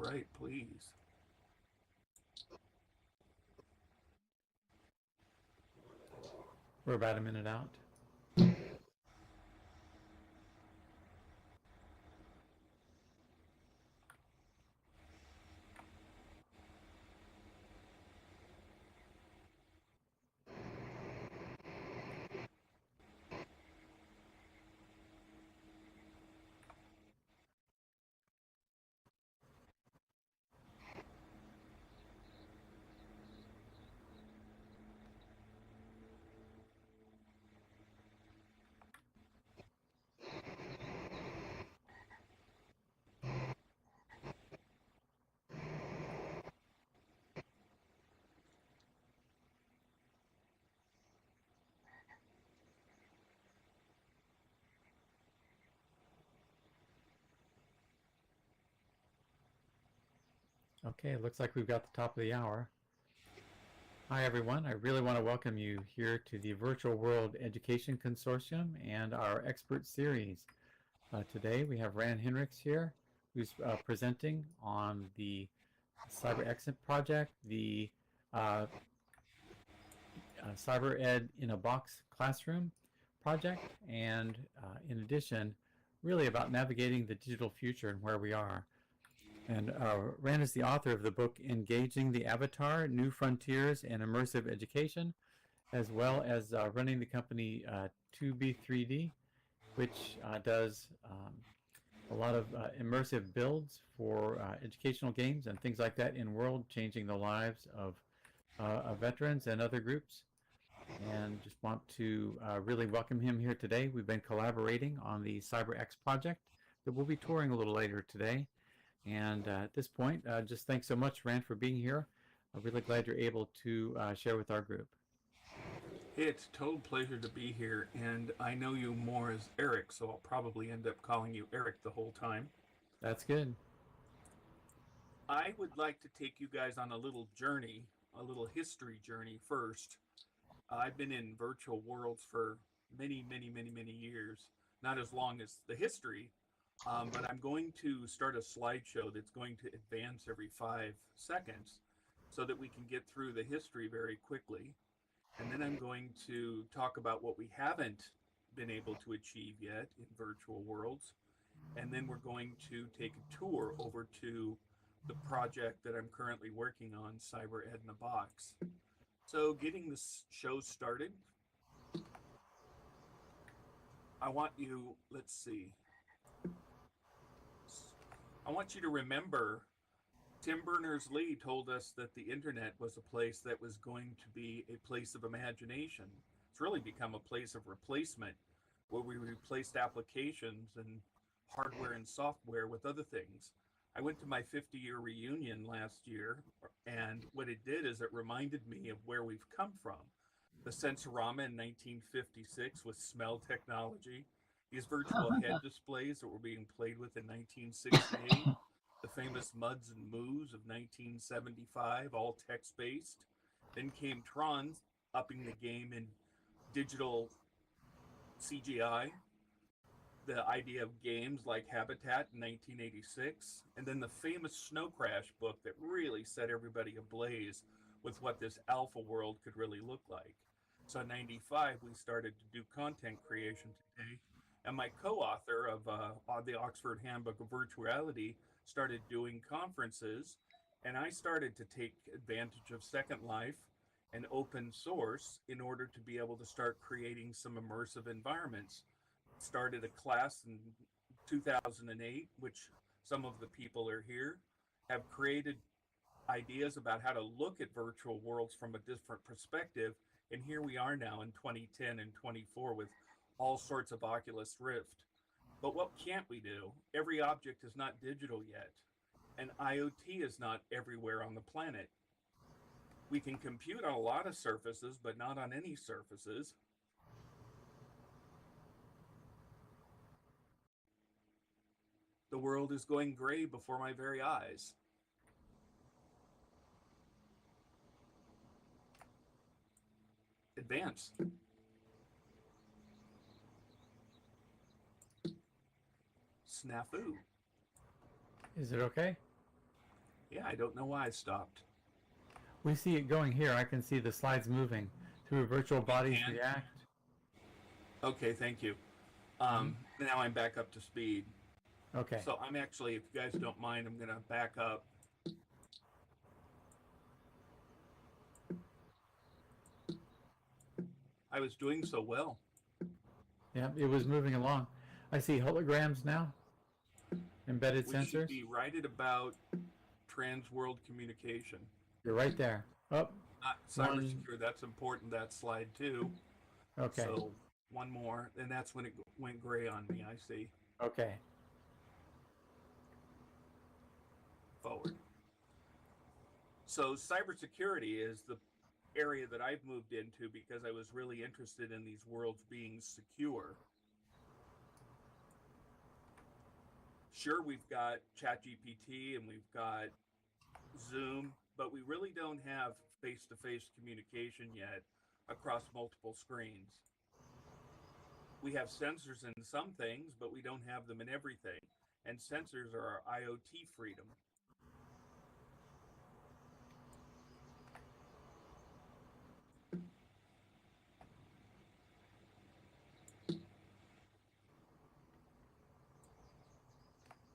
right, please. We're about a minute out. Okay, it looks like we've got the top of the hour. Hi, everyone. I really want to welcome you here to the Virtual World Education Consortium and our expert series. Today we have Rand Hinrichs here, who's presenting on the Cyber Exit project, the Cyber Ed in a Box classroom project, and in addition, really about navigating the digital future and where we are. And Rand is the author of the book Engaging the Avatar, New Frontiers and Immersive Education, as well as running the company 2B3D, which does a lot of immersive builds for educational games and things like that in world, changing the lives of veterans and other groups. And just want to really welcome him here today. We've been collaborating on the CyberX project that we'll be touring a little later today. And at this point, just thanks so much, Rand, for being here. I'm really glad you're able to share with our group. It's a total pleasure to be here, and I know you more as Eric, so I'll probably end up calling you Eric the whole time. That's good. I would like to take you guys on a little journey, a little history journey first. I've been in virtual worlds for many, many, many, many years, not as long as the history, but I'm going to start a slideshow that's going to advance every 5 seconds so that we can get through the history very quickly. And then I'm going to talk about what we haven't been able to achieve yet in virtual worlds. And then we're going to take a tour over to the project that I'm currently working on, Cyber Ed in a Box. So getting this show started, I want you, let's see. I want you to remember Tim Berners-Lee told us that the internet was a place that was going to be a place of imagination. It's really become a place of replacement where we replaced applications and hardware and software with other things. I went to my 50-year reunion last year, and what it did is it reminded me of where we've come from. The Sensorama in 1956 with smell technology, these virtual head displays that were being played with in 1968, the famous Muds and Moos of 1975, all text-based. Then came Tron, upping the game in digital CGI, the idea of games like Habitat in 1986, and then the famous Snow Crash book that really set everybody ablaze with what this alpha world could really look like. So in 95, we started to do content creation today, and my co-author of the Oxford Handbook of Virtuality started doing conferences, and I started to take advantage of Second Life and open source in order to be able to start creating some immersive environments. Started a class in 2008, which some of the people are here, have created ideas about how to look at virtual worlds from a different perspective. And here we are now in 2010 and 24 with all sorts of Oculus Rift. But what can't we do? Every object is not digital yet, and IoT is not everywhere on the planet. We can compute on a lot of surfaces, but not on any surfaces. The world is going gray before my very eyes. Advance. Snafu. Is it okay? Yeah, I don't know why I stopped. We see it going here. I can see the slides moving through virtual bodies And react. okay, thank you. Mhm. Now I'm back up to speed. Okay. So I'm actually, if you guys don't mind, I'm gonna back up. I was doing so well. Yeah, it was moving along. I see holograms now, embedded We should sensors. be right at about trans world communication. You're right there. Oh, Not cyber one. secure, that's important, that slide too. Okay. So one more, and that's when it went gray on me, I see. Okay. Forward. So cybersecurity is the area that I've moved into because I was really interested in these worlds being secure. Sure, we've got ChatGPT and we've got Zoom, but we really don't have face-to-face communication yet across multiple screens. We have sensors in some things, but we don't have them in everything. And sensors are our IoT freedom.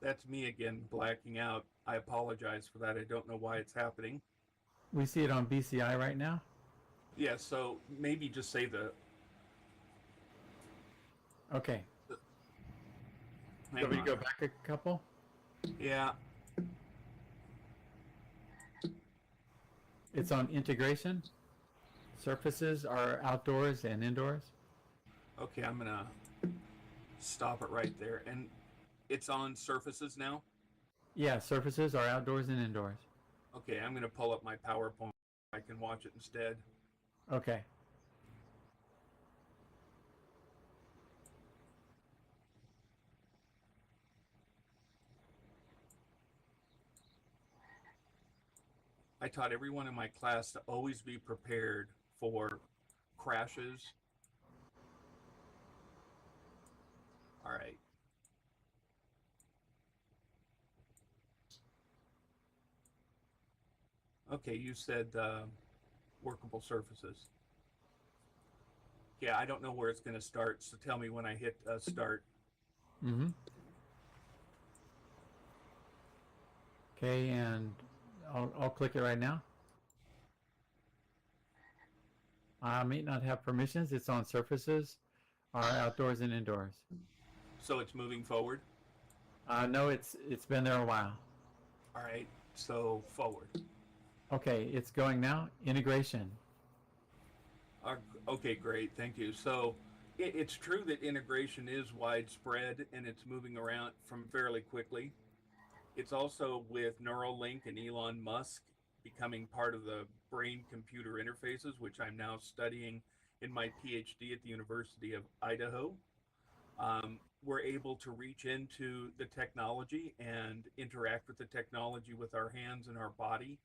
That's me again, blacking out. I apologize for that. I don't know why it's happening. We see it on BCI right now. Yeah, so maybe just say Okay. the Shall hang we on. go back a couple? Yeah, It's on integration. Surfaces are outdoors and indoors. okay, I'm gonna stop it right there. And it's on surfaces now. Yeah, surfaces are outdoors and indoors. Okay, I'm gonna pull up my PowerPoint. I can watch it instead. Okay. I taught everyone in my class to always be prepared for crashes. All right. Okay, you said workable surfaces. Yeah, I don't know where it's going to start, so tell me when I hit start. Mm-hmm. Okay, and I'll click it right now. I may not have permissions. It's on surfaces, are outdoors and indoors. So it's moving forward. No, it's been there a while. All right, so forward. Okay, it's going now. Integration. Okay, great, thank you. So it's true that integration is widespread and it's moving around from fairly quickly. It's also with Neuralink and Elon Musk becoming part of the brain computer interfaces, which I'm now studying in my PhD at the University of Idaho. We're able to reach into the technology and interact with the technology with our hands and our body.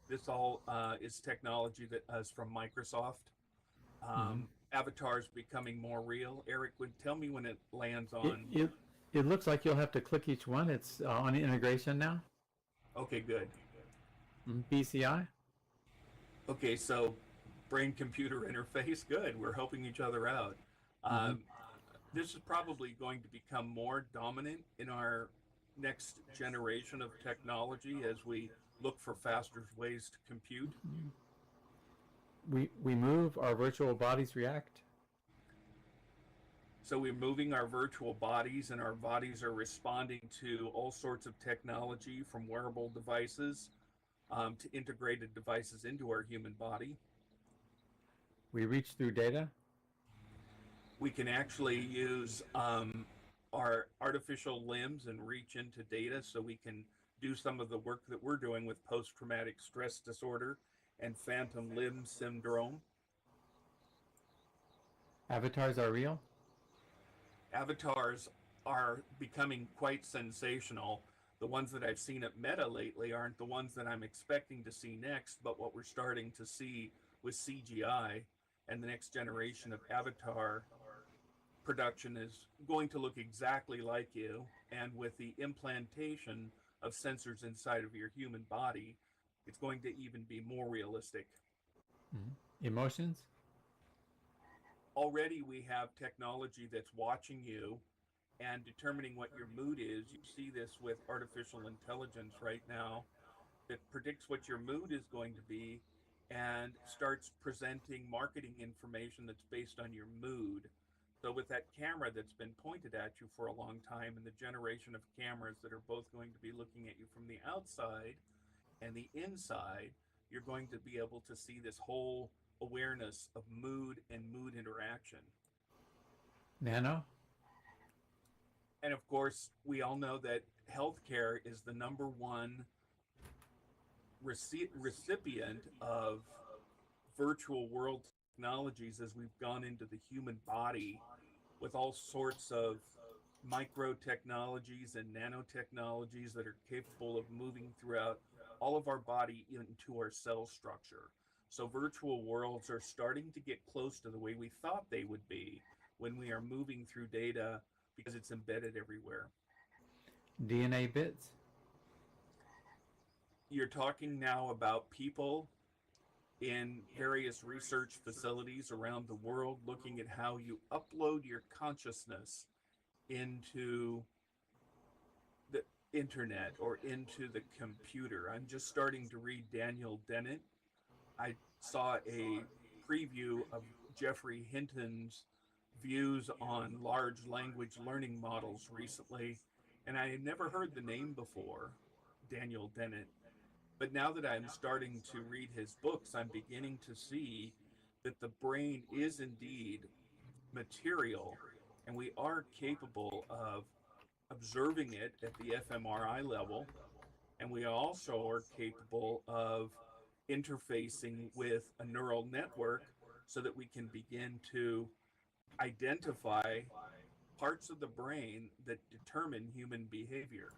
This all is technology that is from Microsoft. Mm-hmm. Avatars becoming more real. Eric would tell me when it lands It, on. it, it looks like you'll have to click each one. It's on integration now. Okay, good. BCI. Okay, so brain computer interface, good. We're helping each other out. Mm-hmm. This is probably going to become more dominant in our next generation of technology as we look for faster ways to compute. We move, our virtual bodies react. So we're moving our virtual bodies, and our bodies are responding to all sorts of technology from wearable devices to integrated devices into our human body. We reach through data. We can actually use our artificial limbs and reach into data so we can do some of the work that we're doing with post-traumatic stress disorder and phantom limb syndrome. Avatars are real. Avatars are becoming quite sensational. The ones that I've seen at Meta lately aren't the ones that I'm expecting to see next, but what we're starting to see with CGI and the next generation of avatar production is going to look exactly like you. And with the implantation of sensors inside of your human body, it's going to even be more realistic. Emotions? Already we have technology that's watching you and determining what your mood is. You see this with artificial intelligence right now that predicts what your mood is going to be and starts presenting marketing information that's based on your mood. So, with that camera that's been pointed at you for a long time, and the generation of cameras that are both going to be looking at you from the outside and the inside, you're going to be able to see this whole awareness of mood and mood interaction. Nano? And of course, we all know that healthcare is the number one recipient of virtual world technologies as we've gone into the human body with all sorts of micro technologies and nanotechnologies that are capable of moving throughout all of our body into our cell structure. So virtual worlds are starting to get close to the way we thought they would be when we are moving through data because it's embedded everywhere. DNA bits? You're talking now about people in various research facilities around the world looking at how you upload your consciousness into the internet or into the computer. I'm just starting to read Daniel Dennett. I saw a preview of Jeffrey Hinton's views on large language learning models recently, and I had never heard the name before, Daniel Dennett. But now that I'm starting to read his books, I'm beginning to see that the brain is indeed material, and we are capable of observing it at the fMRI level, and we also are capable of interfacing with a neural network so that we can begin to identify parts of the brain that determine human behavior.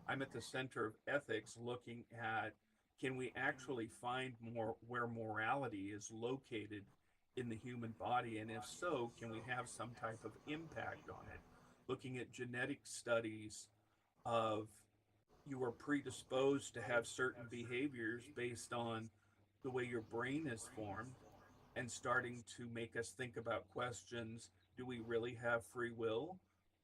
I'm at the center of ethics looking at, can we actually find more where morality is located in the human body? And if so, can we have some type of impact on it? Looking at genetic studies of you are predisposed to have certain behaviors based on the way your brain is formed, and starting to make us think about questions: do we really have free will,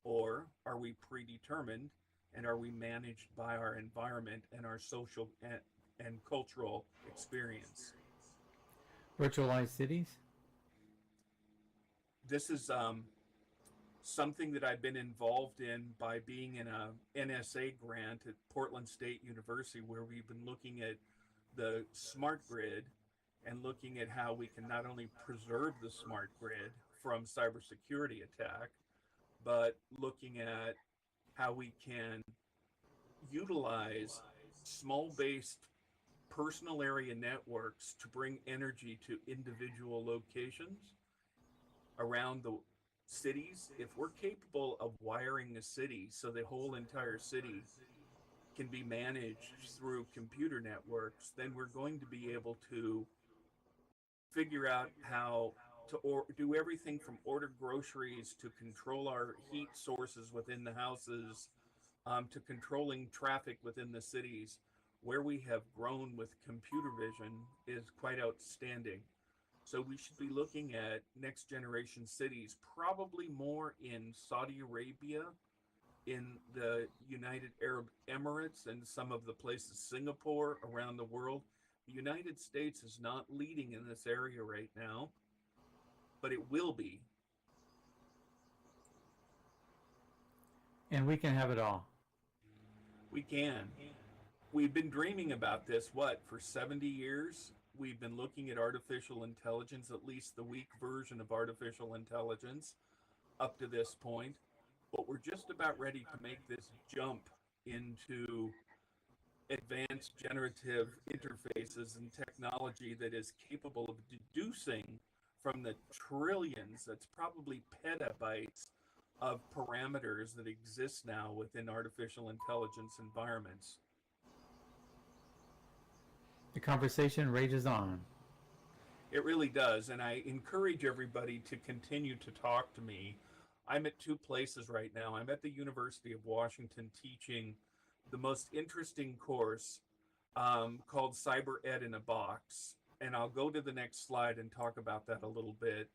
or are we predetermined, and are we managed by our environment and our social and cultural experience? Virtualized cities? This is something that I've been involved in by being in a NSA grant at Portland State University, where we've been looking at the smart grid and looking at how we can not only preserve the smart grid from cybersecurity attack, but looking at how we can utilize small-based personal area networks to bring energy to individual locations around the cities. If we're capable of wiring a city so the whole entire city can be managed through computer networks, then we're going to be able to figure out how to do everything from order groceries to control our heat sources within the houses, to controlling traffic within the cities. Where we have grown with computer vision is quite outstanding. So we should be looking at next generation cities, probably more in Saudi Arabia, in the United Arab Emirates, and some of the places, Singapore, around the world. The United States is not leading in this area right now, but it will be. And we can have it all. We can. We've been dreaming about this, for 70 years? We've been looking at artificial intelligence, at least the weak version of artificial intelligence, up to this point. But we're just about ready to make this jump into advanced generative interfaces and technology that is capable of deducing from the trillions, that's probably petabytes, of parameters that exist now within artificial intelligence environments. The conversation rages on. It really does, and I encourage everybody to continue to talk to me. I'm at two places right now. I'm at the University of Washington teaching the most interesting course called Cyber Ed in a Box. And I'll go to the next slide and talk about that a little bit.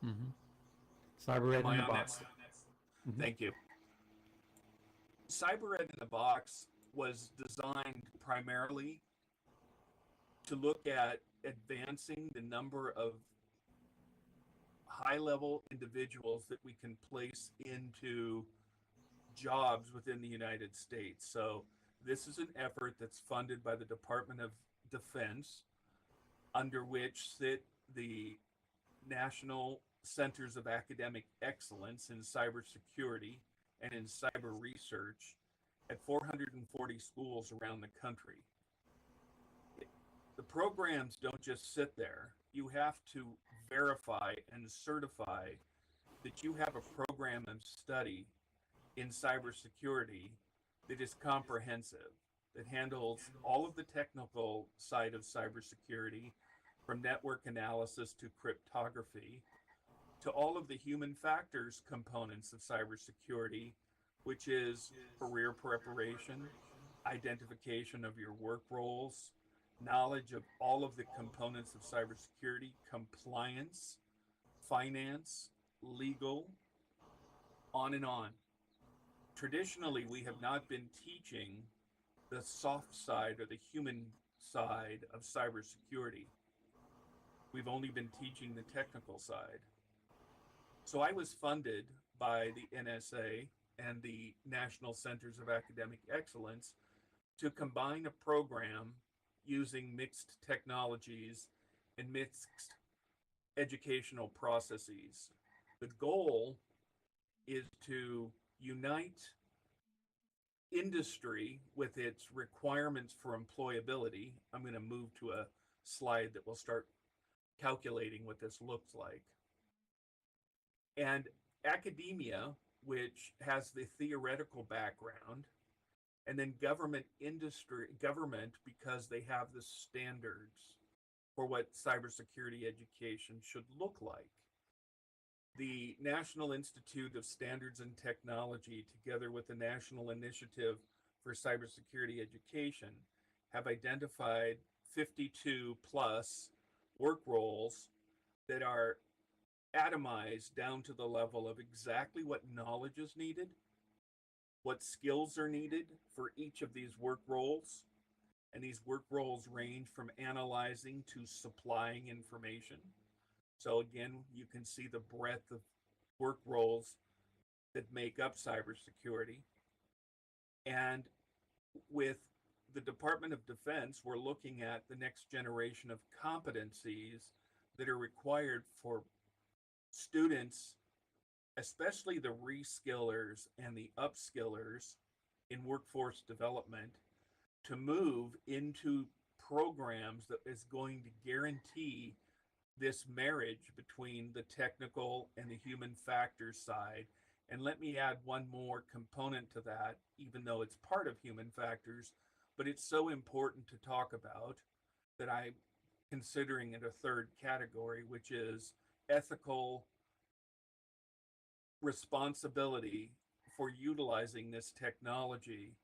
Mm-hmm. Cyber Ed Am in I a on that? box. Mm-hmm. Thank you. Cyber Ed in a Box was designed primarily to look at advancing the number of high level individuals that we can place into jobs within the United States. So, this is an effort that's funded by the Department of Defense, under which sit the National Centers of Academic Excellence in Cybersecurity and in cyber research at 440 schools around the country. The programs don't just sit there. You have to verify and certify that you have a program of study in cybersecurity that is comprehensive, that handles all of the technical side of cybersecurity, from network analysis to cryptography, to all of the human factors components of cybersecurity, which is career preparation, identification of your work roles, knowledge of all of the components of cybersecurity, compliance, finance, legal, on and on. Traditionally, we have not been teaching the soft side or the human side of cybersecurity. We've only been teaching the technical side. So I was funded by the NSA and the National Centers of Academic Excellence to combine a program using mixed technologies and mixed educational processes. The goal is to unite industry with its requirements for employability. I'm going to move to a slide that will start calculating what this looks like. And academia, which has the theoretical background, and then government because they have the standards for what cybersecurity education should look like. The National Institute of Standards and Technology, together with the National Initiative for Cybersecurity Education, have identified 52 plus work roles that are atomized down to the level of exactly what knowledge is needed, what skills are needed for each of these work roles. And these work roles range from analyzing to supplying information. So again, you can see the breadth of work roles that make up cybersecurity. And with the Department of Defense, we're looking at the next generation of competencies that are required for students, especially the reskillers and the upskillers in workforce development, to move into programs that is going to guarantee this marriage between the technical and the human factors side. And let me add one more component to that, even though it's part of human factors, but it's so important to talk about that I'm considering it a third category, which is ethical responsibility for utilizing this technology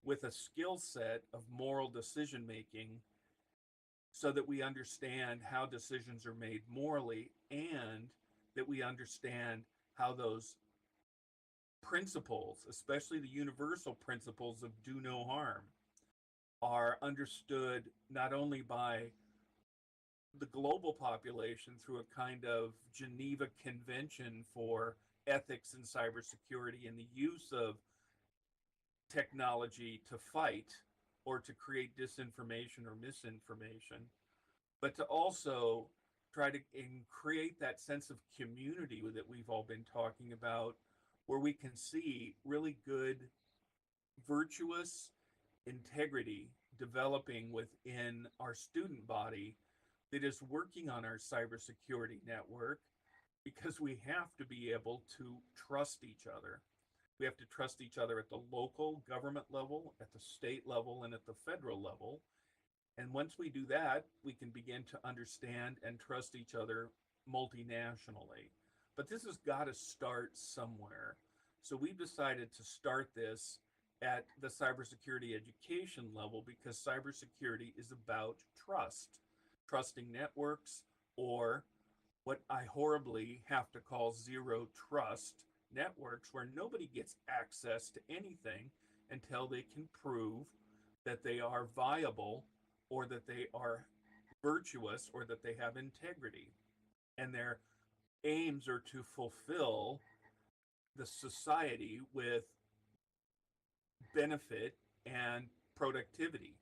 with a skill set of moral decision making, so that we understand how decisions are made morally, and that we understand how those principles, especially the universal principles of do no harm, are understood not only by the global population through a kind of Geneva Convention for ethics in cybersecurity and the use of technology to fight or to create disinformation or misinformation, but to also try to create that sense of community that we've all been talking about, where we can see really good, virtuous integrity developing within our student body that is working on our cybersecurity network, because we have to be able to trust each other. We have to trust each other at the local government level, at the state level, and at the federal level. And once we do that, we can begin to understand and trust each other multinationally. But this has got to start somewhere. So we've decided to start this at the cybersecurity education level, because cybersecurity is about trust, trusting networks, or what I horribly have to call zero trust networks, where nobody gets access to anything until they can prove that they are viable, or that they are virtuous, or that they have integrity. And their aims are to fulfill the society with benefit and productivity.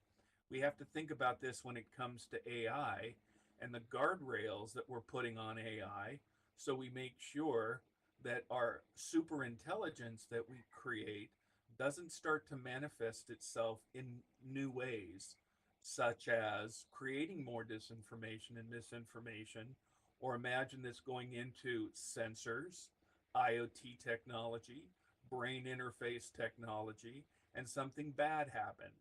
We have to think about this when it comes to AI and the guardrails that we're putting on AI, so we make sure that our super intelligence that we create doesn't start to manifest itself in new ways, such as creating more disinformation and misinformation, or imagine this going into sensors, IoT technology, brain interface technology, and something bad happen.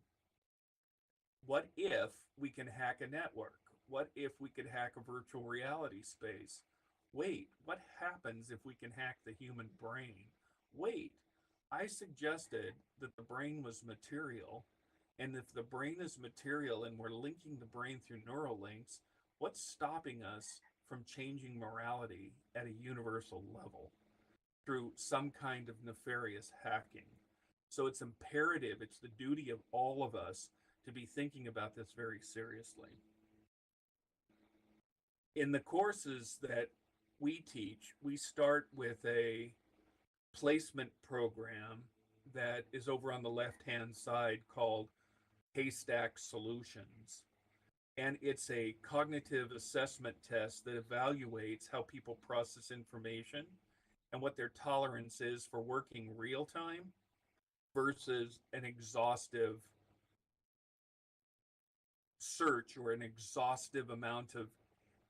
What if we can hack a network? What if we could hack a virtual reality space? Wait, what happens if we can hack the human brain? Wait, I suggested that the brain was material. And if the brain is material and we're linking the brain through neural links, what's stopping us from changing morality at a universal level through some kind of nefarious hacking? So it's imperative, it's the duty of all of us to be thinking about this very seriously. In the courses that we teach, we start with a placement program that is over on the left hand side called Haystack Solutions. And it's a cognitive assessment test that evaluates how people process information and what their tolerance is for working real time versus an exhaustive search or an exhaustive amount of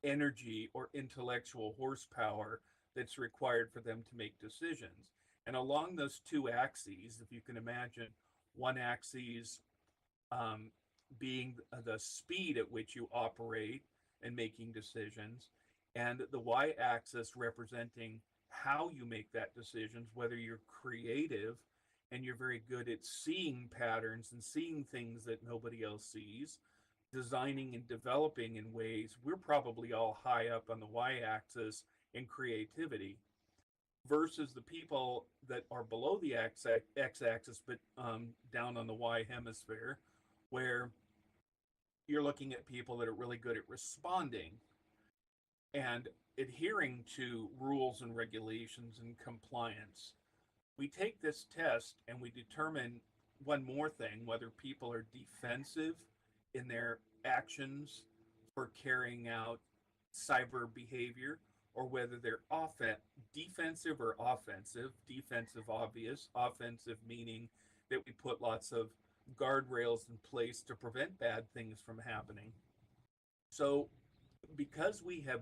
energy or intellectual horsepower that's required for them to make decisions. And along those two axes, if you can imagine, one axis um, being the speed at which you operate and making decisions, and the y axis representing how you make that decisions, whether you're creative and you're very good at seeing patterns and seeing things that nobody else sees, designing and developing in ways. We're probably all high up on the y axis in creativity, versus the people that are below the x axis, but down on the y hemisphere, where you're looking at people that are really good at responding and adhering to rules and regulations and compliance. We take this test and we determine one more thing: whether people are defensive in their actions for carrying out cyber behavior, or whether they're defensive or offensive. Defensive, obvious; offensive, meaning that we put lots of guardrails in place to prevent bad things from happening. So, because we have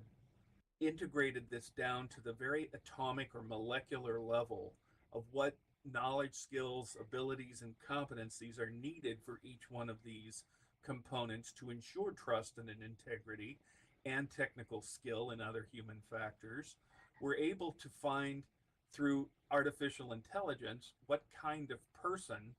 integrated this down to the very atomic or molecular level of what knowledge, skills, abilities, and competencies are needed for each one of these components to ensure trust and an integrity, and technical skill and other human factors, we're able to find through artificial intelligence what kind of person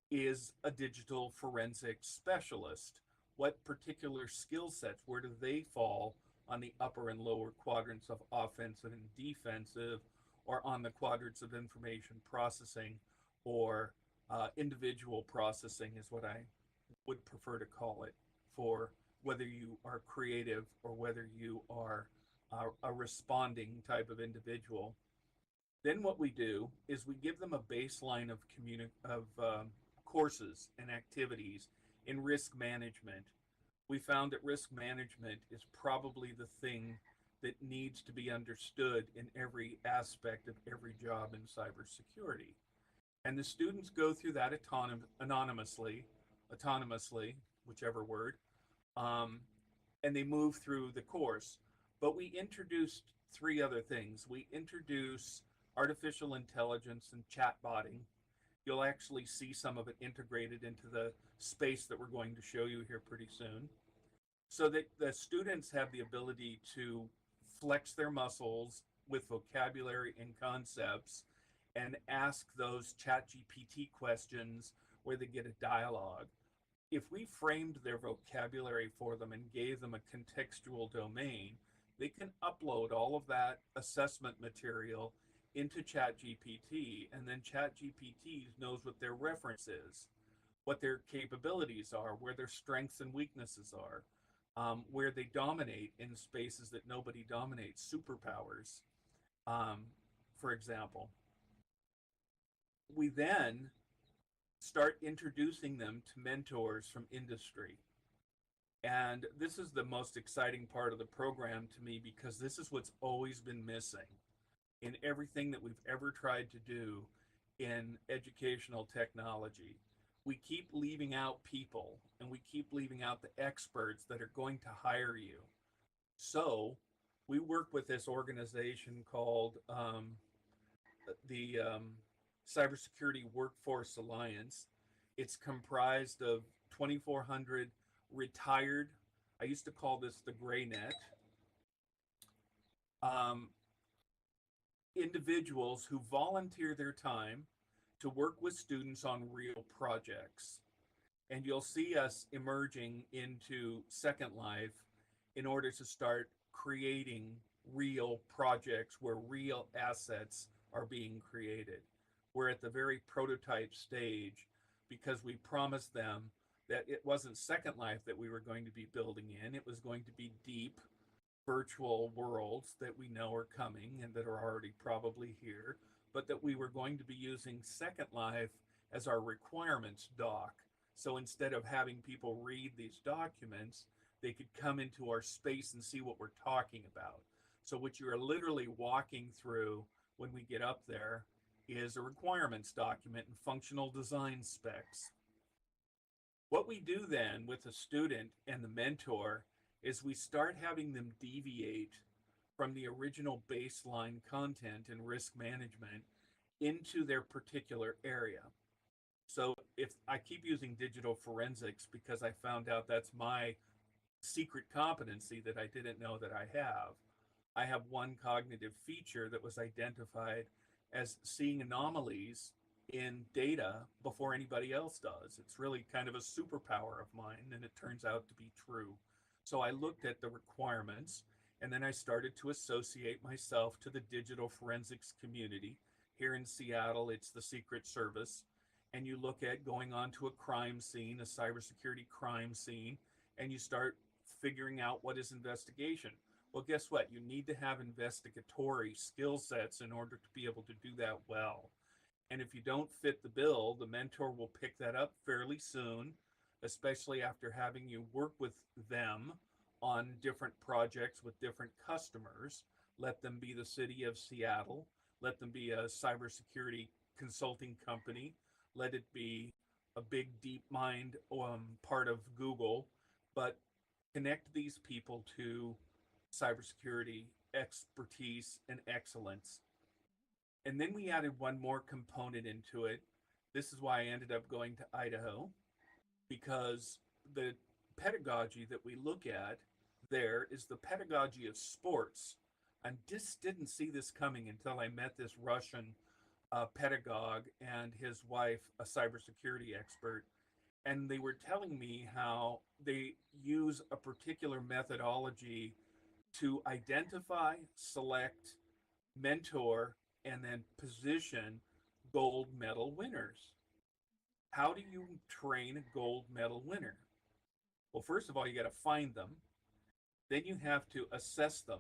is a digital forensic specialist. What particular skill sets, where do they fall on the upper and lower quadrants of offensive and defensive, or on the quadrants of information processing, or individual processing, is what I would prefer to call it, for whether you are creative or whether you are a responding type of individual. Then what we do is we give them a baseline of courses and activities in risk management. We found that risk management is probably the thing that needs to be understood in every aspect of every job in cybersecurity. And the students go through that autonomously, whichever word, um, and they move through the course. But we introduced three other things. We introduce artificial intelligence and chatbotting. You'll actually see some of it integrated into the space that we're going to show you here pretty soon, so that the students have the ability to flex their muscles with vocabulary and concepts and ask those chat GPT questions where they get a dialogue. If we framed their vocabulary for them and gave them a contextual domain, they can upload all of that assessment material into ChatGPT, and then ChatGPT knows what their reference is, what their capabilities are, where their strengths and weaknesses are, where they dominate in spaces that nobody dominates, superpowers, um, for example. We then start introducing them to mentors from industry. And this is the most exciting part of the program to me because this is what's always been missing in everything that we've ever tried to do in educational technology. We keep leaving out people and we keep leaving out the experts that are going to hire you. So we work with this organization called the Cybersecurity Workforce Alliance. It's comprised of 2,400 retired, I used to call this the gray net, um, individuals who volunteer their time to work with students on real projects. And you'll see us emerging into Second Life in order to start creating real projects where real assets are being created. We're at the very prototype stage because we promised them that it wasn't Second Life that we were going to be building in, it was going to be deep virtual worlds that we know are coming and that are already probably here, but that we were going to be using Second Life as our requirements doc. So instead of having people read these documents, they could come into our space and see what we're talking about. So what you are literally walking through when we get up there is a requirements document and functional design specs. What we do then with the student and the mentor is we start having them deviate from the original baseline content and risk management into their particular area. So if I keep using digital forensics because I found out that's my secret competency that I didn't know that I have one cognitive feature that was identified as seeing anomalies in data before anybody else does. It's really kind of a superpower of mine, and it turns out to be true. So I looked at the requirements, and then I started to associate myself to the digital forensics community. Here in Seattle, it's the Secret Service. And you look at going onto a crime scene, a cybersecurity crime scene, and you start figuring out what is investigation. Well, guess what? You need to have investigatory skill sets in order to be able to do that well. And if you don't fit the bill, the mentor will pick that up fairly soon, especially after having you work with them on different projects with different customers. Let them be the city of Seattle. Let them be a cybersecurity consulting company. Let it be a big deep mind part of Google. But connect these people to cybersecurity expertise and excellence. And then we added one more component into it. This is why I ended up going to Idaho, because the pedagogy that we look at there is the pedagogy of sports. And just didn't see this coming until I met this Russian pedagogue and his wife, a cybersecurity expert. And they were telling me how they use a particular methodology to identify, select, mentor, and then position gold medal winners. How do you train a gold medal winner? Well, first of all, you got to find them. Then you have to assess them.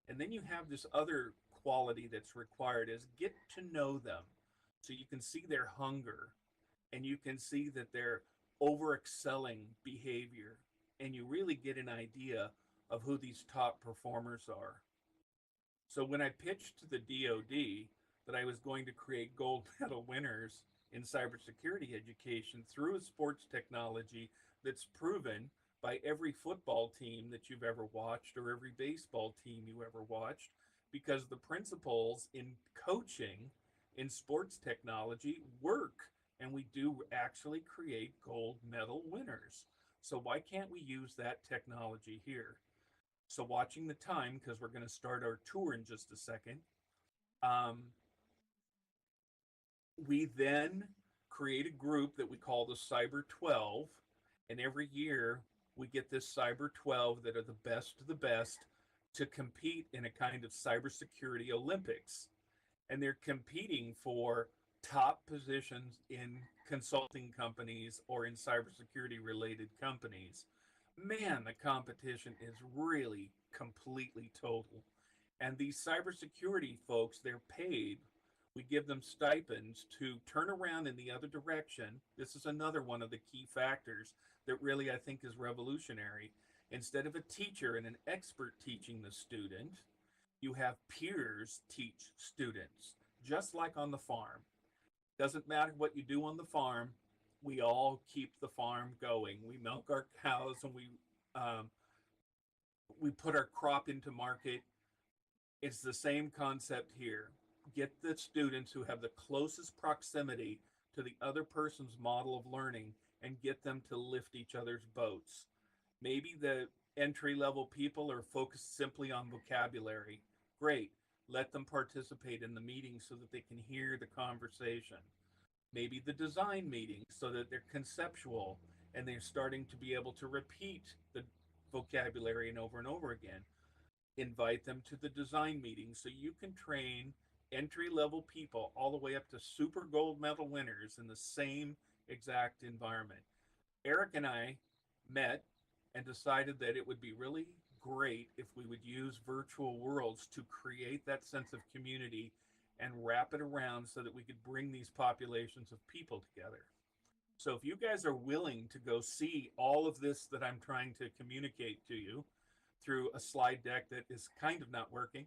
And then you have this other quality that's required is get to know them so you can see their hunger and you can see that they're over excelling behavior and you really get an idea of who these top performers are. So when I pitched to the DoD that I was going to create gold medal winners in cybersecurity education through a sports technology that's proven by every football team that you've ever watched or every baseball team you ever watched, because the principles in coaching in sports technology work and we do actually create gold medal winners. So why can't we use that technology here? So watching the time, because we're going to start our tour in just a second, um, We then create a group that we call the Cyber 12, and every year we get this Cyber 12 that are the best of the best to compete in a kind of cybersecurity Olympics. And they're competing for top positions in consulting companies or in cybersecurity related companies. Man, the competition is really completely total. And these cybersecurity folks, they're paid. We give them stipends to turn around in the other direction. This is another one of the key factors that really I think is revolutionary. Instead of a teacher and an expert teaching the student, you have peers teach students, just like on the farm. Doesn't matter what you do on the farm, we all keep the farm going. We milk our cows and um, we put our crop into market. It's the same concept here. Get the students who have the closest proximity to the other person's model of learning and get them to lift each other's boats. Maybe the entry level people are focused simply on vocabulary. Great. Let them participate in the meeting so that they can hear the conversation. Maybe the design meetings so that they're conceptual and they're starting to be able to repeat the vocabulary and over again. Invite them to the design meetings so you can train entry level people all the way up to super gold medal winners in the same exact environment. Eric and I met and decided that it would be really great if we would use virtual worlds to create that sense of community and wrap it around so that we could bring these populations of people together. So if you guys are willing to go see all of this that I'm trying to communicate to you through a slide deck that is kind of not working,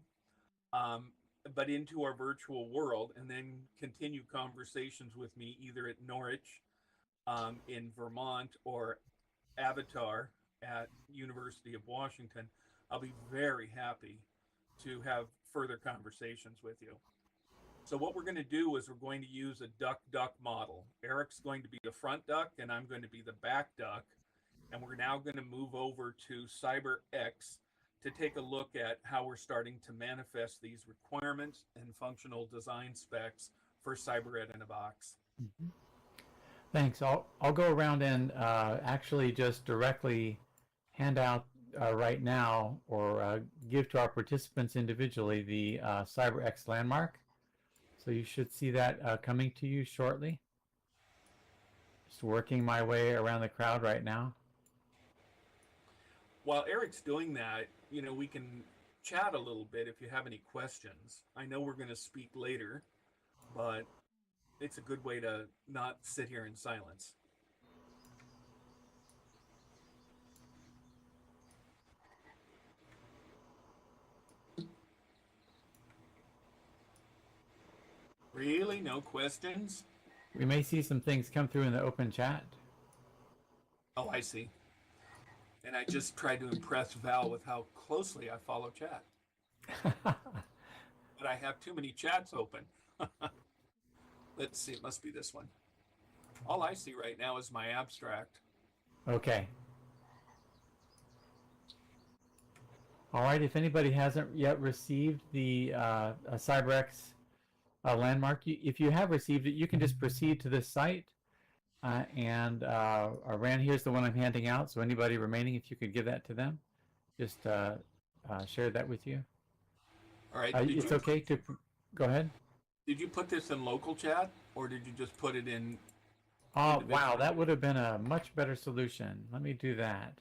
but into our virtual world, and then continue conversations with me either at Norwich in Vermont or Avatar at University of Washington, I'll be very happy to have further conversations with you. So what we're going to do is we're going to use a duck-duck model. Eric's going to be the front duck and I'm going to be the back duck. And we're now going to move over to CyberX to take a look at how we're starting to manifest these requirements and functional design specs for CyberEd in a box. Mm-hmm. Thanks. I'll go around and actually just directly hand out right now or give to our participants individually the CyberX landmark. So you should see that coming to you shortly. Just working my way around the crowd right now. While Eric's doing that, we can chat a little bit if you have any questions. I know we're going to speak later, but it's a good way to not sit here in silence. Really? No questions? We may see some things come through in the open chat. Oh, I see. And I just tried to impress Val with how closely I follow chat. But I have too many chats open. Let's see, it must be this one. All I see right now is my abstract. Okay. All right, if anybody hasn't yet received the CyberX landmark, if you have received it, you can just proceed to this site. Rand, here's the one I'm handing out. So anybody remaining, if you could give that to them, just share that with you. All right. It's okay to go ahead. Did you put this in local chat or did you just put it in? Oh, wow. That would have been a much better solution. Let me do that.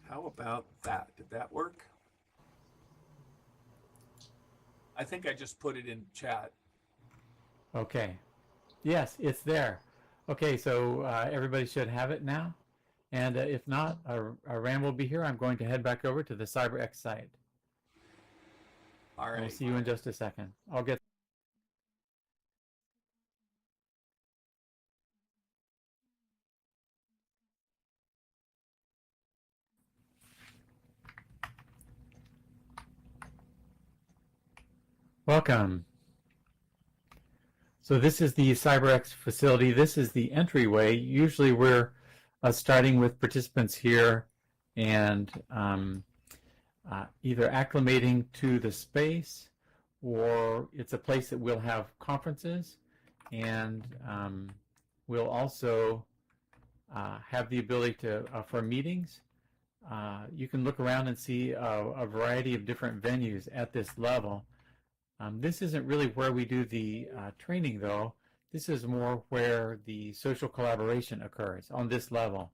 How about that? Did that work? I think I just put it in chat. Okay. Yes, it's there. Okay, so everybody should have it now. And if not, Rand will be here. I'm going to head back over to the CyberX site. All right. We'll see you in just a second. I'll get. Welcome. So this is the CyberX facility. This is the entryway. Usually we're starting with participants here and either acclimating to the space, or it's a place that we'll have conferences, and we'll also have the ability to for meetings. You can look around and see a variety of different venues at this level. This isn't really where we do the training, though. This is more where the social collaboration occurs on this level.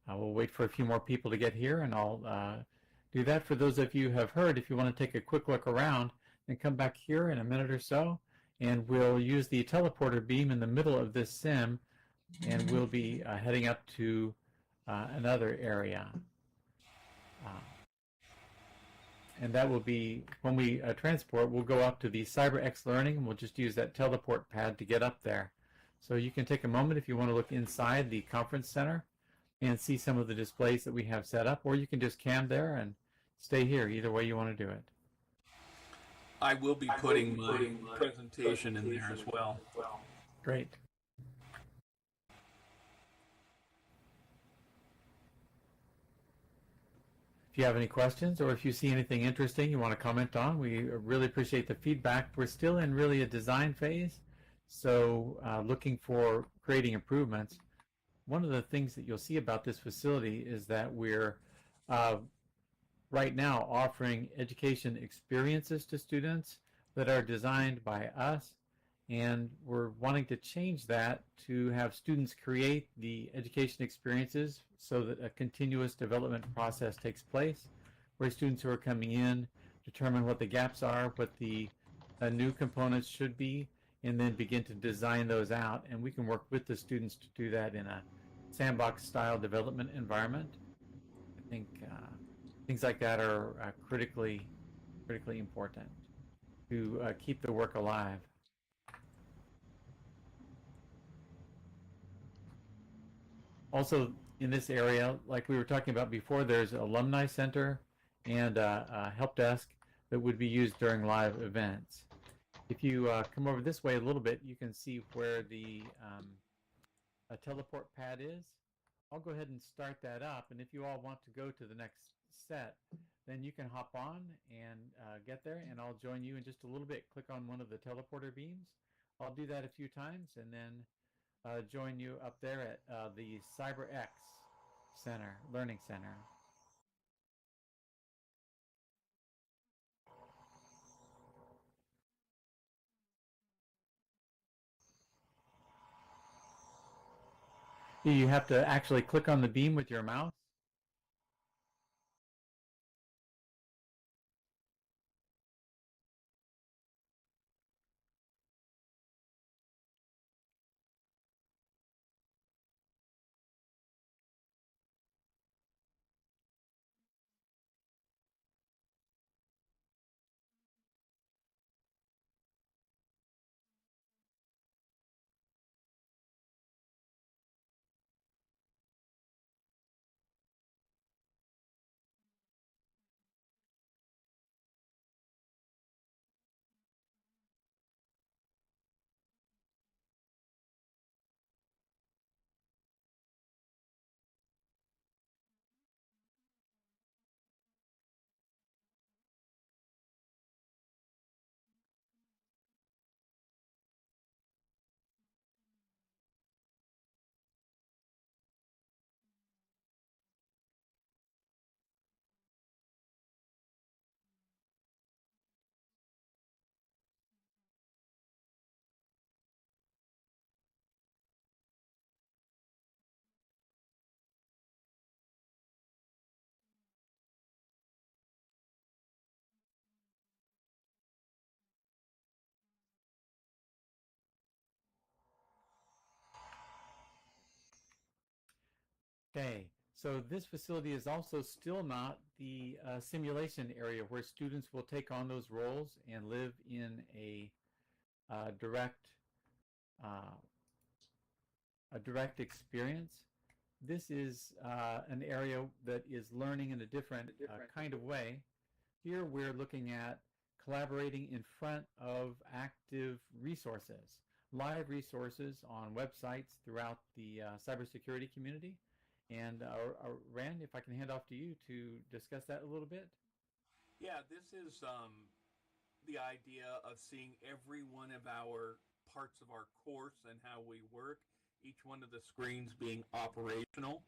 We'll wait for a few more people to get here, and I'll do that. For those of you who have heard, if you want to take a quick look around, then come back here in a minute or so, and we'll use the teleporter beam in the middle of this sim, and we'll be heading up to another area. And that will be, when we transport, we'll go up to the CyberX Learning, and we'll just use that teleport pad to get up there. So you can take a moment if you want to look inside the conference center and see some of the displays that we have set up, or you can just cam there and stay here, either way you want to do it. I will be putting my presentation in there as well. Great. If you have any questions, or if you see anything interesting you want to comment on, we really appreciate the feedback. We're still in really a design phase, so looking for creating improvements. One of the things that you'll see about this facility is that we're right now offering education experiences to students that are designed by us, and we're wanting to change that to have students create the education experiences so that a continuous development process takes place, where students who are coming in determine what the gaps are, what the new components should be, and then begin to design those out. And we can work with the students to do that in a sandbox style development environment. I think things like that are critically important to keep the work alive. Also, in this area, like we were talking about before, there's an alumni center and a help desk that would be used during live events. If you come over this way a little bit, you can see where the teleport pad is. I'll go ahead and start that up, and if you all want to go to the next set, then you can hop on and get there, and I'll join you in just a little bit. Click on one of the teleporter beams. I'll do that a few times, and then join you up there at the CyberX Center, Learning Center. You have to actually click on the beam with your mouse. Okay, so this facility is also still not the simulation area where students will take on those roles and live in a direct experience. This is an area that is learning in a different kind of way. Here we're looking at collaborating in front of active resources, live resources on websites throughout the cybersecurity community. And Rand, if I can hand off to you to discuss that a little bit. Yeah, this is the idea of seeing every one of our parts of our course and how we work, each one of the screens being operational.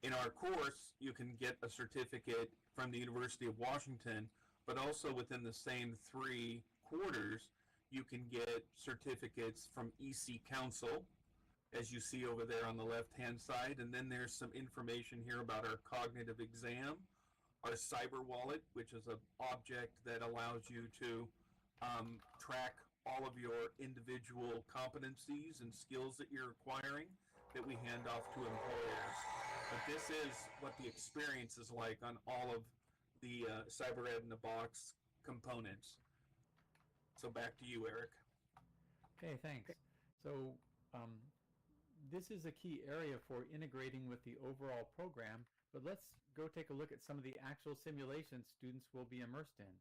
In our course, you can get a certificate from the University of Washington, but also within the same 3 quarters, you can get certificates from EC Council, as you see over there on the left-hand side. And then there's some information here about our cognitive exam, our cyber wallet, which is an object that allows you to track all of your individual competencies and skills that you're acquiring that we hand off to employers. But this is what the experience is like on all of the Cyber Ed in a Box components. So back to you, Eric. Okay, thanks. So this is a key area for integrating with the overall program, but let's go take a look at some of the actual simulations students will be immersed in.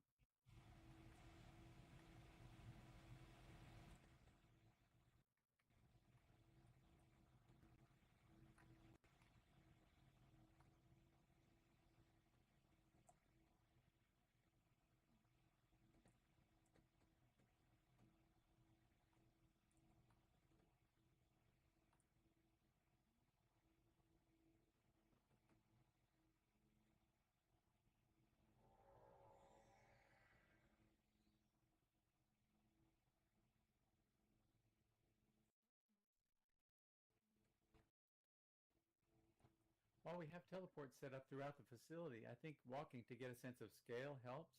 While we have teleports set up throughout the facility, I think walking to get a sense of scale helps.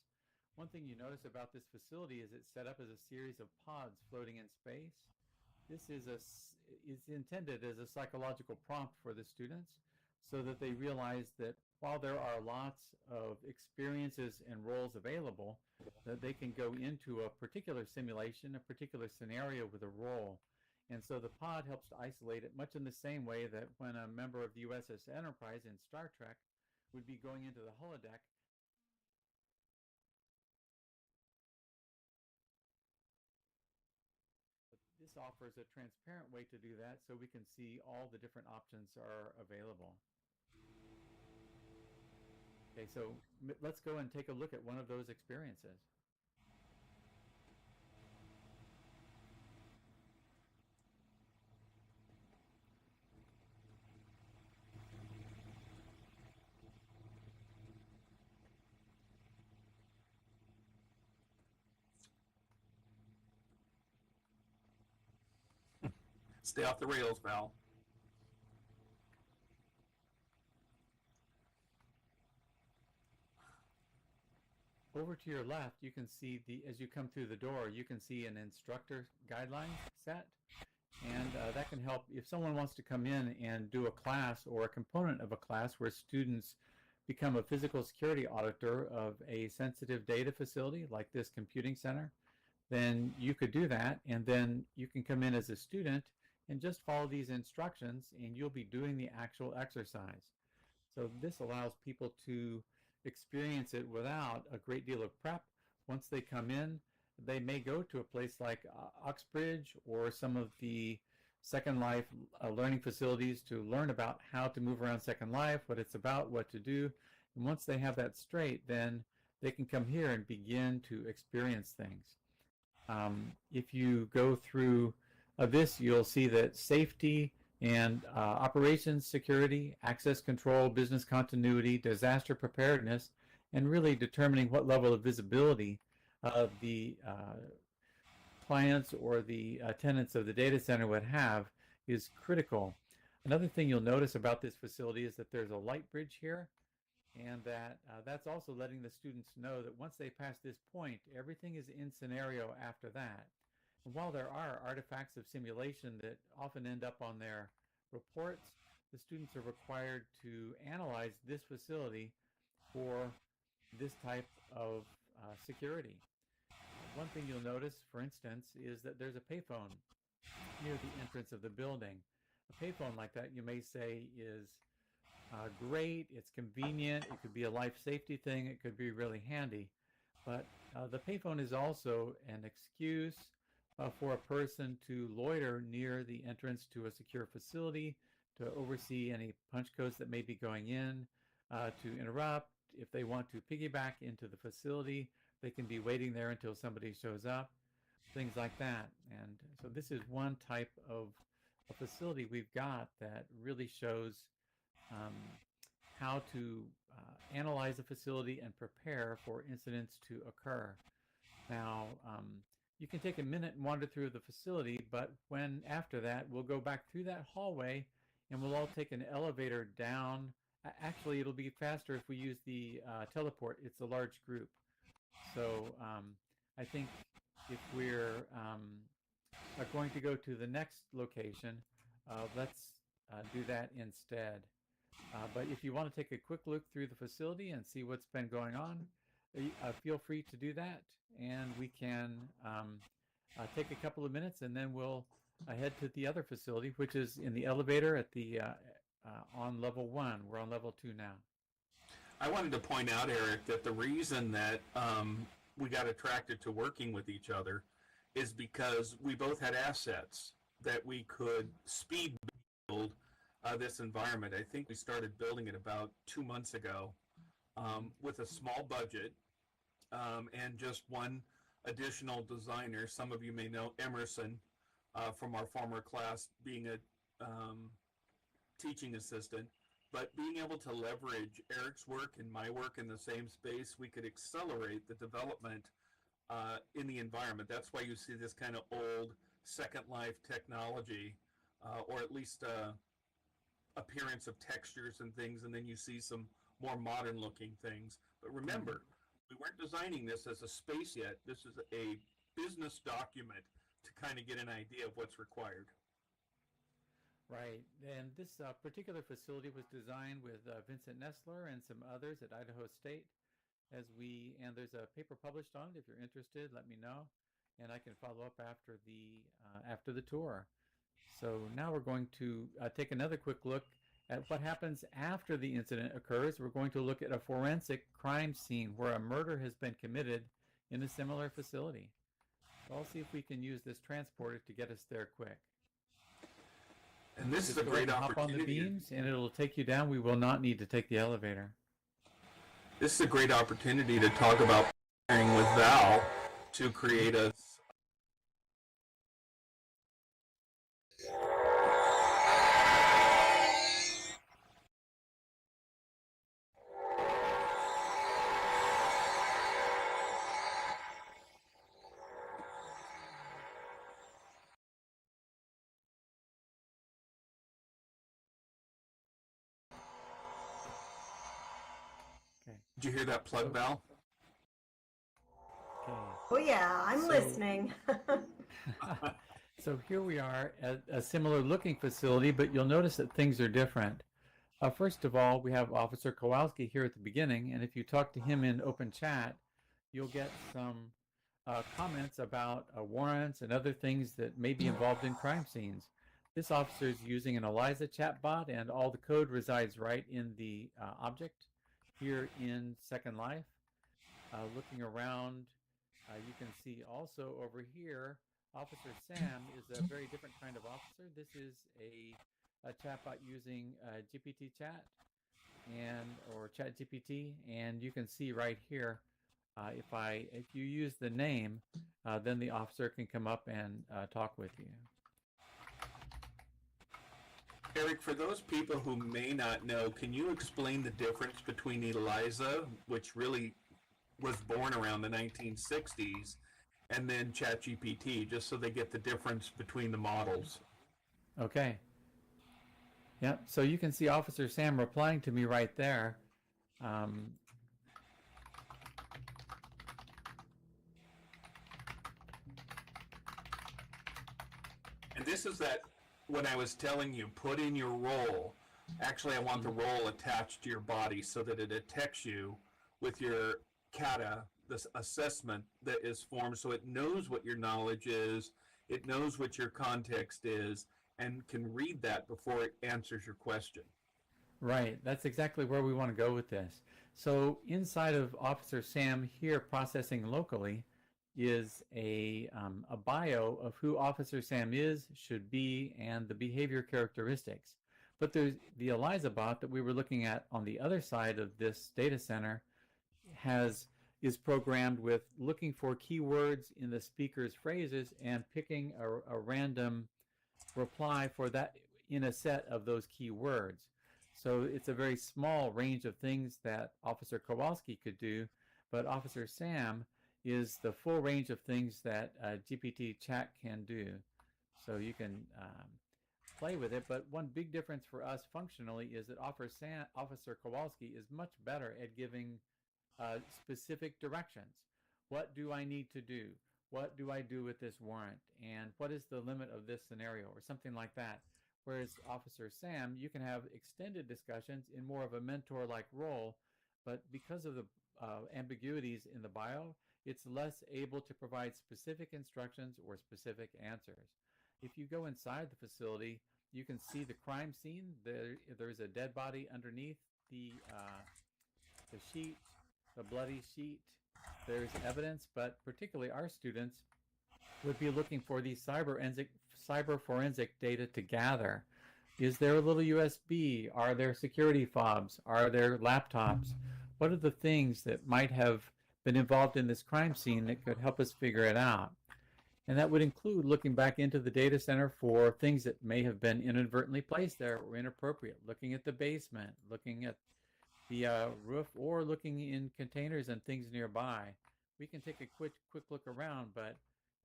One thing you notice about this facility is it's set up as a series of pods floating in space. This is intended as a psychological prompt for the students so that they realize that while there are lots of experiences and roles available, that they can go into a particular simulation, a particular scenario with a role. And so the pod helps to isolate it much in the same way that when a member of the USS Enterprise in Star Trek would be going into the holodeck, this offers a transparent way to do that so we can see all the different options are available. Okay, so let's go and take a look at one of those experiences. Stay off the rails, Val. Over to your left, you can see as you come through the door, you can see an instructor guidelines set. And that can help if someone wants to come in and do a class or a component of a class where students become a physical security auditor of a sensitive data facility like this computing center, then you could do that. And then you can come in as a student and just follow these instructions and you'll be doing the actual exercise. So this allows people to experience it without a great deal of prep. Once they come in, they may go to a place like Uxbridge or some of the Second Life learning facilities to learn about how to move around Second Life, what it's about, what to do. And once they have that straight, then they can come here and begin to experience things. If you go through this, you'll see that safety and operations security, access control, business continuity, disaster preparedness, and really determining what level of visibility the clients or the tenants of the data center would have is critical. Another thing you'll notice about this facility is that there's a light bridge here, and that's also letting the students know that once they pass this point, everything is in scenario after that. And while there are artifacts of simulation that often end up on their reports, the students are required to analyze this facility for this type of security. One thing you'll notice, for instance, is that there's a payphone near the entrance of the building. A payphone like that, you may say, is great, it's convenient, it could be a life safety thing, it could be really handy. But the payphone is also an excuse for a person to loiter near the entrance to a secure facility, to oversee any punch codes that may be going in, to interrupt. If they want to piggyback into the facility, they can be waiting there until somebody shows up, things like that. And so this is one type of a facility we've got that really shows um, how to analyze a facility and prepare for incidents to occur. Now, you can take a minute and wander through the facility, but when after that, we'll go back through that hallway and we'll all take an elevator down. Actually, it'll be faster if we use the teleport. It's a large group. So I think if we're going to go to the next location, let's do that instead. But if you want to take a quick look through the facility and see what's been going on, feel free to do that. And we can take a couple of minutes and then we'll head to the other facility, which is in the elevator at the on level 1. We're on level 2 now. I wanted to point out, Eric, that the reason that we got attracted to working with each other is because we both had assets that we could speed build this environment. I think we started building it about 2 months ago with a small budget and just one additional designer. Some of you may know Emerson from our former class, being a teaching assistant. But being able to leverage Eric's work and my work in the same space, we could accelerate the development in the environment. That's why you see this kind of old Second Life technology, or at least appearance of textures and things, and then you see some more modern looking things. But remember, we weren't designing this as a space yet. This is a business document to kind of get an idea of what's required. Right, and this particular facility was designed with Vincent Nestler and some others at Idaho State. And there's a paper published on it. If you're interested, let me know, and I can follow up after the tour. So now we're going to take another quick look at what happens after the incident occurs. We're going to look at a forensic crime scene where a murder has been committed in a similar facility. So I'll see if we can use this transporter to get us there quick. And this is a great opportunity. Hop on the beams, and it'll take you down. We will not need to take the elevator. This is a great opportunity to talk about partnering with Val to create a Did you hear that plug, Val? Okay. Oh yeah, I'm listening. So here we are at a similar looking facility, but you'll notice that things are different. First of all, we have Officer Kowalski here at the beginning, and if you talk to him in open chat, you'll get some comments about warrants and other things that may be involved in crime scenes. This officer is using an ELIZA chatbot, and all the code resides right in the object here in Second Life. Looking around, you can see also over here, Officer Sam is a very different kind of officer. This is a chatbot using GPT chat or Chat GPT, and you can see right here, if you use the name, then the officer can come up and talk with you. Eric, for those people who may not know, can you explain the difference between ELIZA, which really was born around the 1960s, and then ChatGPT, just so they get the difference between the models? Okay. Yep, so you can see Officer Sam replying to me right there. And this is that, when I was telling you, put in your role. Actually, I want the role attached to your body so that it detects you with your CATA, this assessment that is formed, so it knows what your knowledge is, it knows what your context is, and can read that before it answers your question. Right, that's exactly where we want to go with this. So inside of Officer Sam here processing locally is a bio of who Officer Sam is, should be, and the behavior characteristics. But there's the ELIZA bot that we were looking at on the other side of this data center is programmed with looking for keywords in the speaker's phrases and picking a random reply for that in a set of those keywords. So it's a very small range of things that Officer Kowalski could do, but Officer Sam is the full range of things that GPT chat can do. So you can play with it, but one big difference for us functionally is that Officer Kowalski is much better at giving specific directions. What do I need to do? What do I do with this warrant? And what is the limit of this scenario, or something like that? Whereas Officer Sam, you can have extended discussions in more of a mentor-like role, but because of the ambiguities in the bio, it's less able to provide specific instructions or specific answers. If you go inside the facility, you can see the crime scene. There's a dead body underneath the sheet, the bloody sheet. There's evidence, but particularly our students would be looking for these cyber forensic data to gather. Is there a little USB? Are there security fobs? Are there laptops? What are the things that might have been involved in this crime scene that could help us figure it out? And that would include looking back into the data center for things that may have been inadvertently placed there or inappropriate, looking at the basement, looking at the roof, or looking in containers and things nearby. We can take a quick look around, but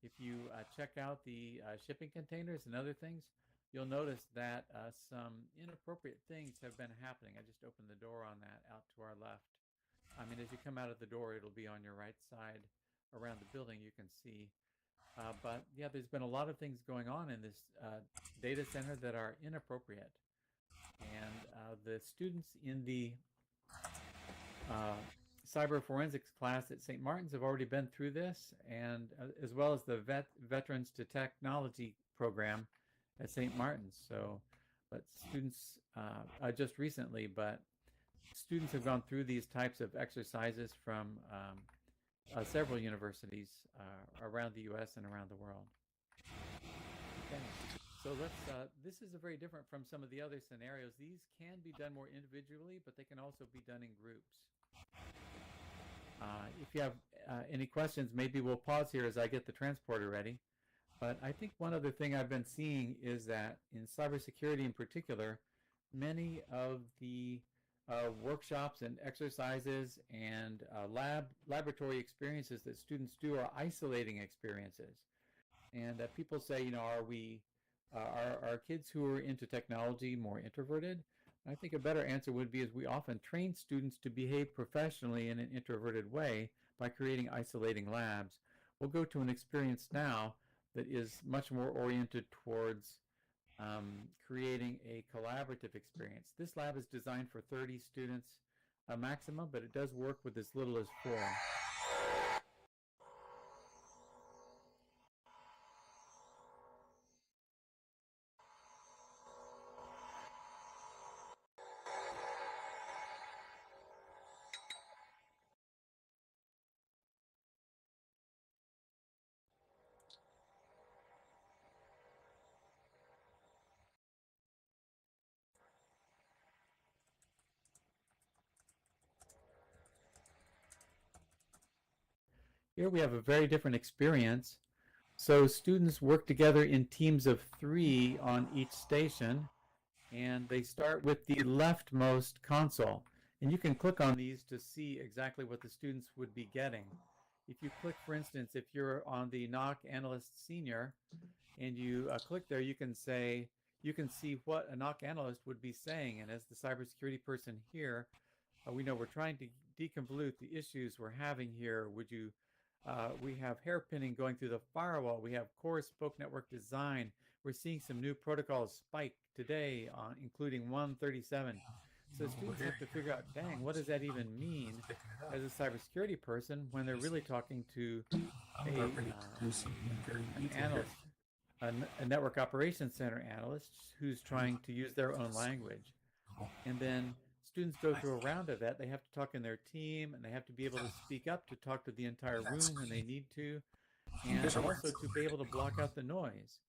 if you check out the shipping containers and other things, you'll notice that some inappropriate things have been happening. I just opened the door on that out to our left. I mean, as you come out of the door, it'll be on your right side around the building, you can see. But yeah, there's been a lot of things going on in this data center that are inappropriate. And the students in the cyber forensics class at St. Martin's have already been through this, and as well as the Veterans to Technology program at St. Martin's. So, but students just recently, but students have gone through these types of exercises from several universities around the U.S. and around the world. Okay. So this is very different from some of the other scenarios. These can be done more individually, but they can also be done in groups. If you have any questions, maybe we'll pause here as I get the transporter ready. But I think one other thing I've been seeing is that in cybersecurity in particular, many of the workshops and exercises and laboratory experiences that students do are isolating experiences. And people say, you know, are kids who are into technology more introverted? I think a better answer would be is we often train students to behave professionally in an introverted way by creating isolating labs. We'll go to an experience now that is much more oriented towards creating a collaborative experience. This lab is designed for 30 students maximum, but it does work with as little as 4. Here we have a very different experience. So students work together in teams of 3 on each station, and they start with the leftmost console. And you can click on these to see exactly what the students would be getting. If you click, for instance, if you're on the NOC Analyst Senior, and you click there, you can see what a NOC analyst would be saying. And as the cybersecurity person here, we know we're trying to deconvolute the issues we're having here. We have hairpinning going through the firewall. We have core spoke network design. We're seeing some new protocols spike today, including 137. So students have to figure out, dang, what does that even mean as a cybersecurity person when they're really talking to an analyst, a network operations center analyst who's trying to use their own language. And then students go through a round of that, they have to talk in their team, and they have to be able to speak up to talk to the entire room when they need to, and also to be able to block out the noise.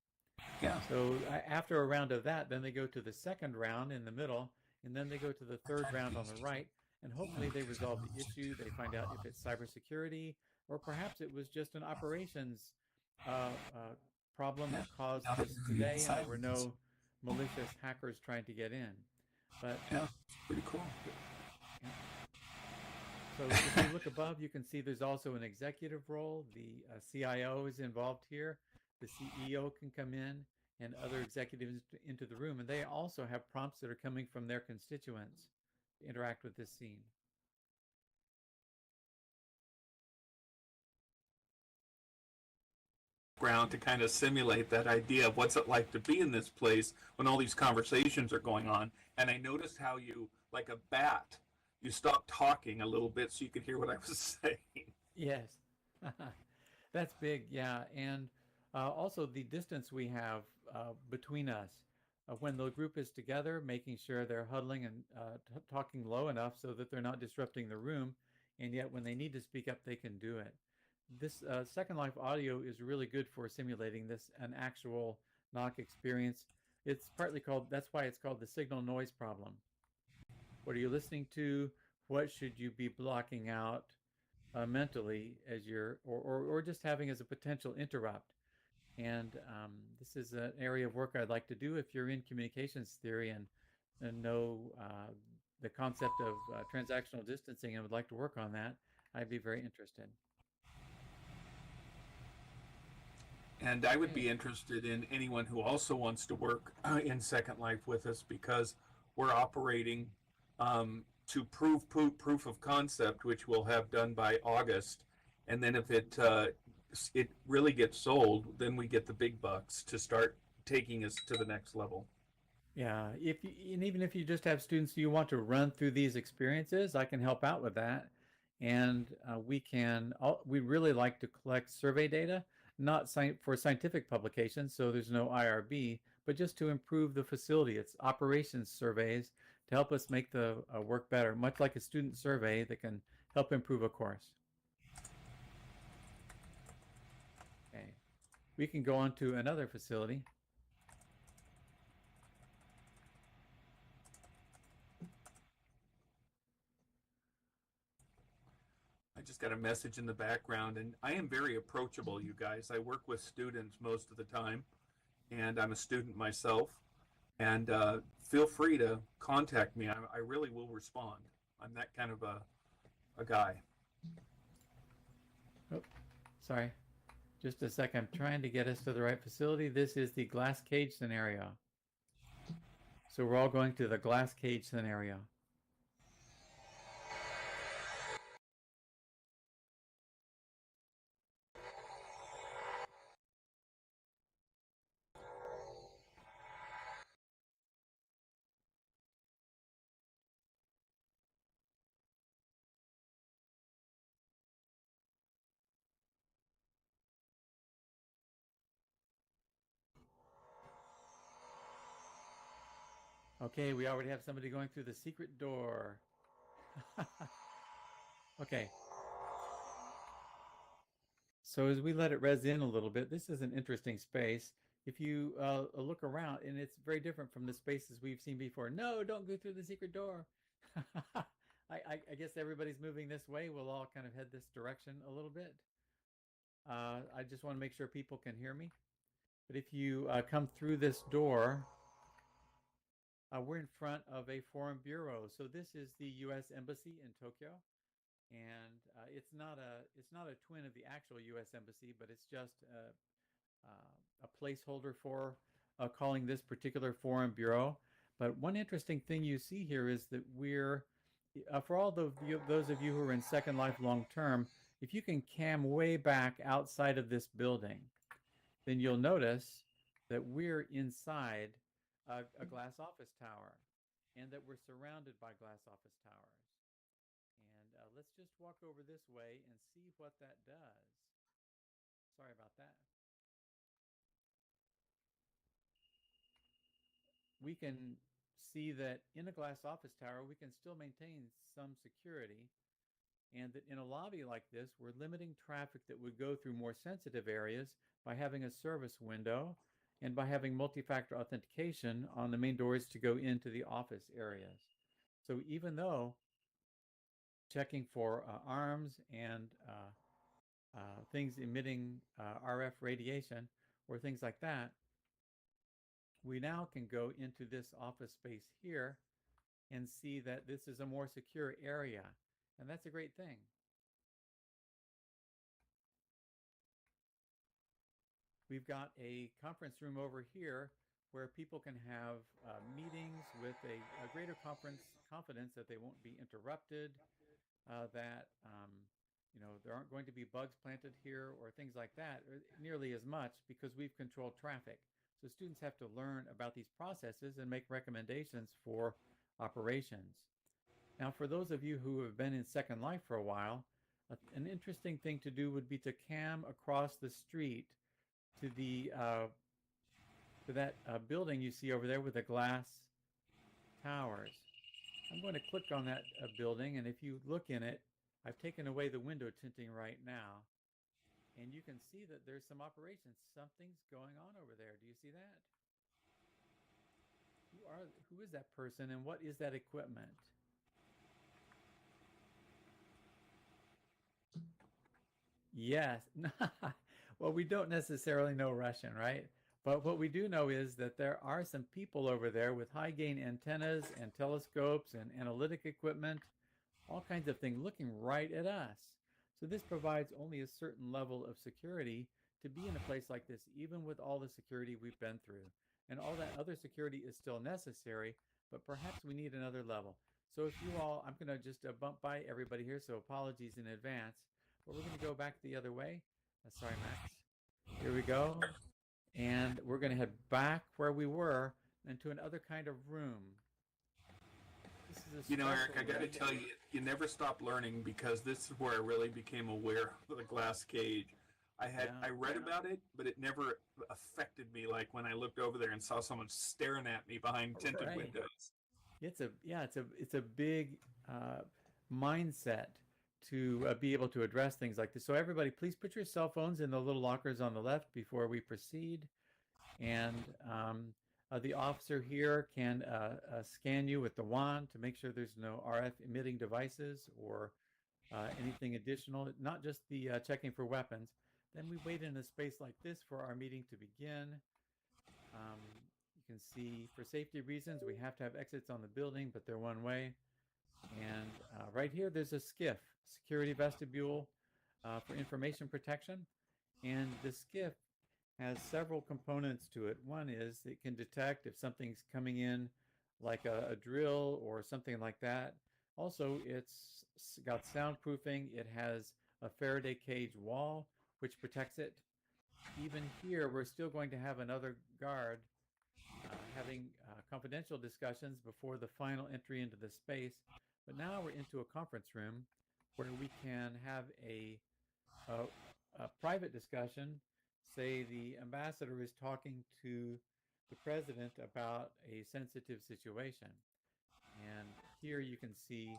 Yeah. So after a round of that, then they go to the second round in the middle, and then they go to the third round on the right, and hopefully they resolve the issue. They find out if it's cybersecurity, or perhaps it was just an operations problem that caused this today, and there were no malicious hackers trying to get in. But Yeah, pretty cool. yeah. So if you look above, you can see there's also an executive role. The CIO is involved here. The CEO can come in, and other executives into the room, and they also have prompts that are coming from their constituents to interact with this scene. Ground to kind of simulate that idea of what's it like to be in this place when all these conversations are going on. And I noticed how you, like a bat, you stopped talking a little bit so you could hear what I was saying. Yes, that's big. Yeah, and also the distance we have between us when the group is together, making sure they're huddling and talking low enough so that they're not disrupting the room, and yet when they need to speak up, they can do it. This Second Life audio is really good for simulating an actual knock experience. It's partly called, that's why it's called the signal noise problem. What are you listening to? What should you be blocking out mentally as or just having as a potential interrupt? And this is an area of work I'd like to do if you're in communications theory and know the concept of transactional distancing and would like to work on that. I'd be very interested. And I would be interested in anyone who also wants to work in Second Life with us, because we're operating to proof of concept, which we'll have done by August. And then if it really gets sold, then we get the big bucks to start taking us to the next level. Yeah, and even if you just have students you want to run through these experiences, I can help out with that. And we really like to collect survey data, not for scientific publications, so there's no IRB, but just to improve the facility. It's operations surveys to help us make the work better, much like a student survey that can help improve a course. Okay, we can go on to another facility. I just got a message in the background, and I am very approachable, you guys. I work with students most of the time, and I'm a student myself. And feel free to contact me. I really will respond. I'm that kind of a guy. Oh, sorry. Just a sec. I'm trying to get us to the right facility. This is the glass cage scenario. So we're all going to the glass cage scenario. Okay, we already have somebody going through the secret door. Okay. So as we let it res in a little bit, this is an interesting space. If you look around, and it's very different from the spaces we've seen before. No, don't go through the secret door. I guess everybody's moving this way. We'll all kind of head this direction a little bit. I just want to make sure people can hear me. But if you come through this door, we're in front of a foreign bureau. So this is the U.S. Embassy in Tokyo, and it's not a twin of the actual U.S. Embassy, but it's just a placeholder for calling this particular foreign bureau. But one interesting thing you see here is that we're for all those of you who are in Second Life long term, if you can cam way back outside of this building, then you'll notice that we're inside a glass office tower, and that we're surrounded by glass office towers. And let's just walk over this way and see what that does. Sorry about that. We can see that in a glass office tower, we can still maintain some security, and that in a lobby like this, we're limiting traffic that would go through more sensitive areas by having a service window and by having multi-factor authentication on the main doors to go into the office areas. So even though checking for arms and things emitting RF radiation or things like that, we now can go into this office space here and see that this is a more secure area. And that's a great thing. We've got a conference room over here where people can have meetings with a greater confidence that they won't be interrupted, that there aren't going to be bugs planted here or things like that nearly as much, because we've controlled traffic. So students have to learn about these processes and make recommendations for operations. Now, for those of you who have been in Second Life for a while, an interesting thing to do would be to cam across the street to that building you see over there with the glass towers. I'm going to click on that building, and if you look in it, I've taken away the window tinting right now, and you can see that there's some operations. Something's going on over there. Do you see that? Who is that person, and what is that equipment? Yes. Well, we don't necessarily know Russian, right? But what we do know is that there are some people over there with high gain antennas and telescopes and analytic equipment, all kinds of things looking right at us. So this provides only a certain level of security to be in a place like this, even with all the security we've been through. And all that other security is still necessary, but perhaps we need another level. So if you all, I'm going to just bump by everybody here, so apologies in advance. But we're going to go back the other way. Sorry, Max. Here we go. And we're going to head back where we were into another kind of room. This is Eric, I got to tell you, you never stop learning, because this is where I really became aware of the glass cage. I read about it, but it never affected me like when I looked over there and saw someone staring at me behind tinted windows. It's a big mindset to be able to address things like this. So everybody, please put your cell phones in the little lockers on the left before we proceed. And the officer here can scan you with the wand to make sure there's no RF emitting devices or anything additional, not just the checking for weapons. Then we wait in a space like this for our meeting to begin. You can see, for safety reasons, we have to have exits on the building, but they're one way. And right here, there's a SCIF, security vestibule for information protection. And the SCIF has several components to it. One is it can detect if something's coming in, like a drill or something like that. Also, it's got soundproofing. It has a Faraday cage wall, which protects it. Even here, we're still going to have another guard having confidential discussions before the final entry into the space. But now we're into a conference room where we can have a private discussion. Say the ambassador is talking to the president about a sensitive situation. And here you can see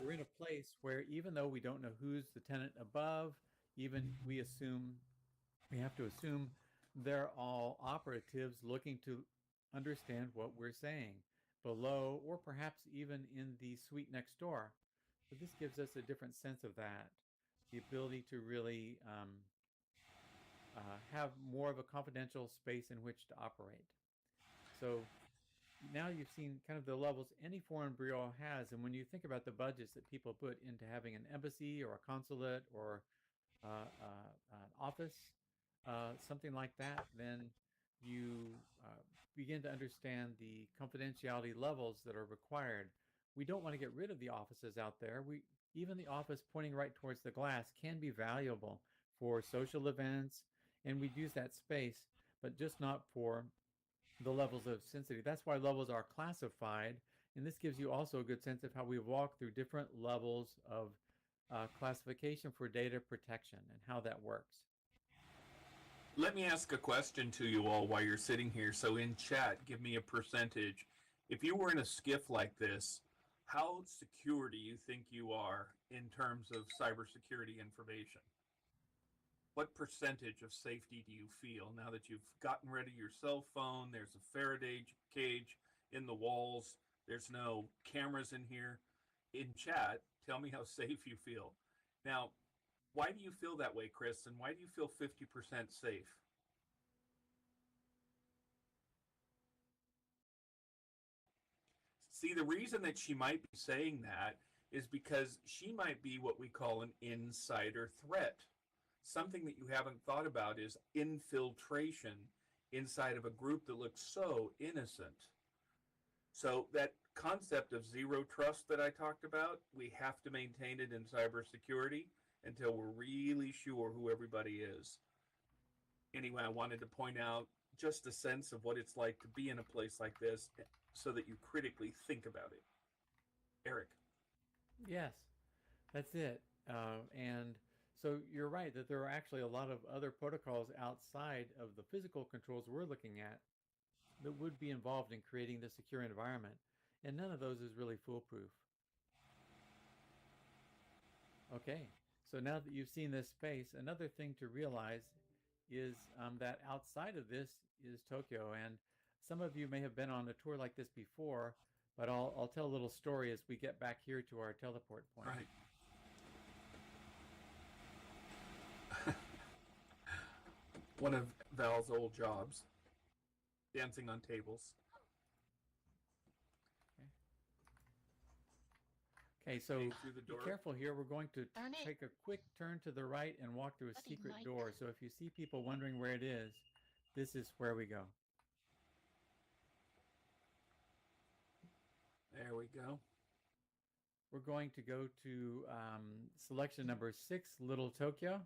we're in a place where, even though we don't know who's the tenant above, even we have to assume they're all operatives looking to understand what we're saying below, or perhaps even in the suite next door. So this gives us a different sense of that, the ability to really have more of a confidential space in which to operate. So now you've seen kind of the levels any foreign bureau has, and when you think about the budgets that people put into having an embassy or a consulate or an office, something like that, then you begin to understand the confidentiality levels that are required. We don't want to get rid of the offices out there. Even the office pointing right towards the glass can be valuable for social events, and we'd use that space, but just not for the levels of sensitivity. That's why levels are classified, and this gives you also a good sense of how we walk through different levels of classification for data protection and how that works. Let me ask a question to you all while you're sitting here. So in chat, give me a percentage. If you were in a skiff like this, how secure do you think you are in terms of cybersecurity information? What percentage of safety do you feel now that you've gotten rid of your cell phone? There's a Faraday cage in the walls. There's no cameras in here. In chat, tell me how safe you feel. Now, why do you feel that way, Chris? And why do you feel 50% safe? See, the reason that she might be saying that is because she might be what we call an insider threat. Something that you haven't thought about is infiltration inside of a group that looks so innocent. So that concept of zero trust that I talked about, we have to maintain it in cybersecurity until we're really sure who everybody is. Anyway, I wanted to point out just a sense of what it's like to be in a place like this so that you critically think about it. Eric. Yes, that's it. And so you're right that there are actually a lot of other protocols outside of the physical controls we're looking at that would be involved in creating the secure environment. And none of those is really foolproof. Okay, so now that you've seen this space, another thing to realize is that outside of this is Tokyo. And some of you may have been on a tour like this before, but I'll tell a little story as we get back here to our teleport point. Right. One of Val's old jobs, dancing on tables. Okay, so Through the be door. careful here. We're going to take a quick turn to the right and walk through a secret door. So if you see people wondering where it is, this is where we go. There we go. We're going to go to selection number 6, Little Tokyo.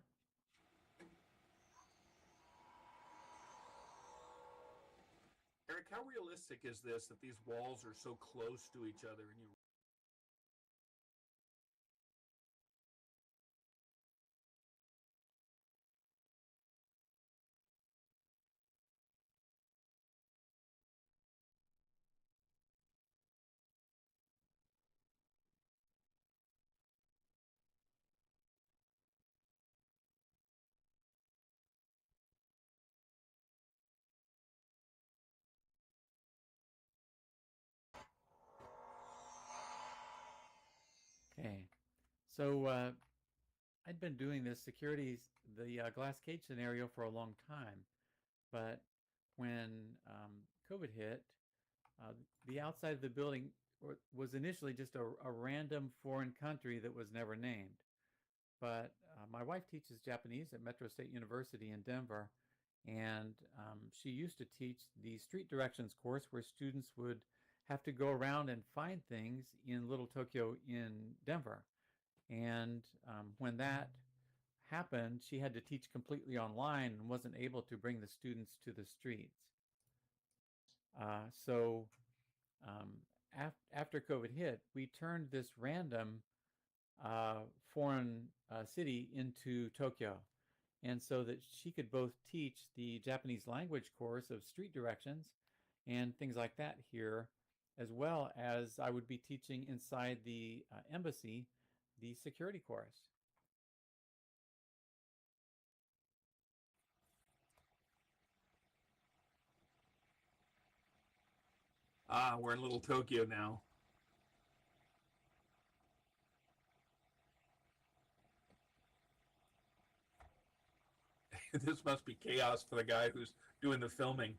Eric, how realistic is this that these walls are so close to each other and you Okay, so I'd been doing this the glass cage scenario for a long time, but when COVID hit, the outside of the building was initially just a random foreign country that was never named. But my wife teaches Japanese at Metro State University in Denver, and she used to teach the street directions course where students would have to go around and find things in Little Tokyo in Denver. And when that happened, she had to teach completely online and wasn't able to bring the students to the streets. So after COVID hit, we turned this random foreign city into Tokyo. And so that she could both teach the Japanese language course of street directions and things like that here, as well as I would be teaching inside the embassy the security course. we're in Little Tokyo now. This must be chaos for the guy who's doing the filming.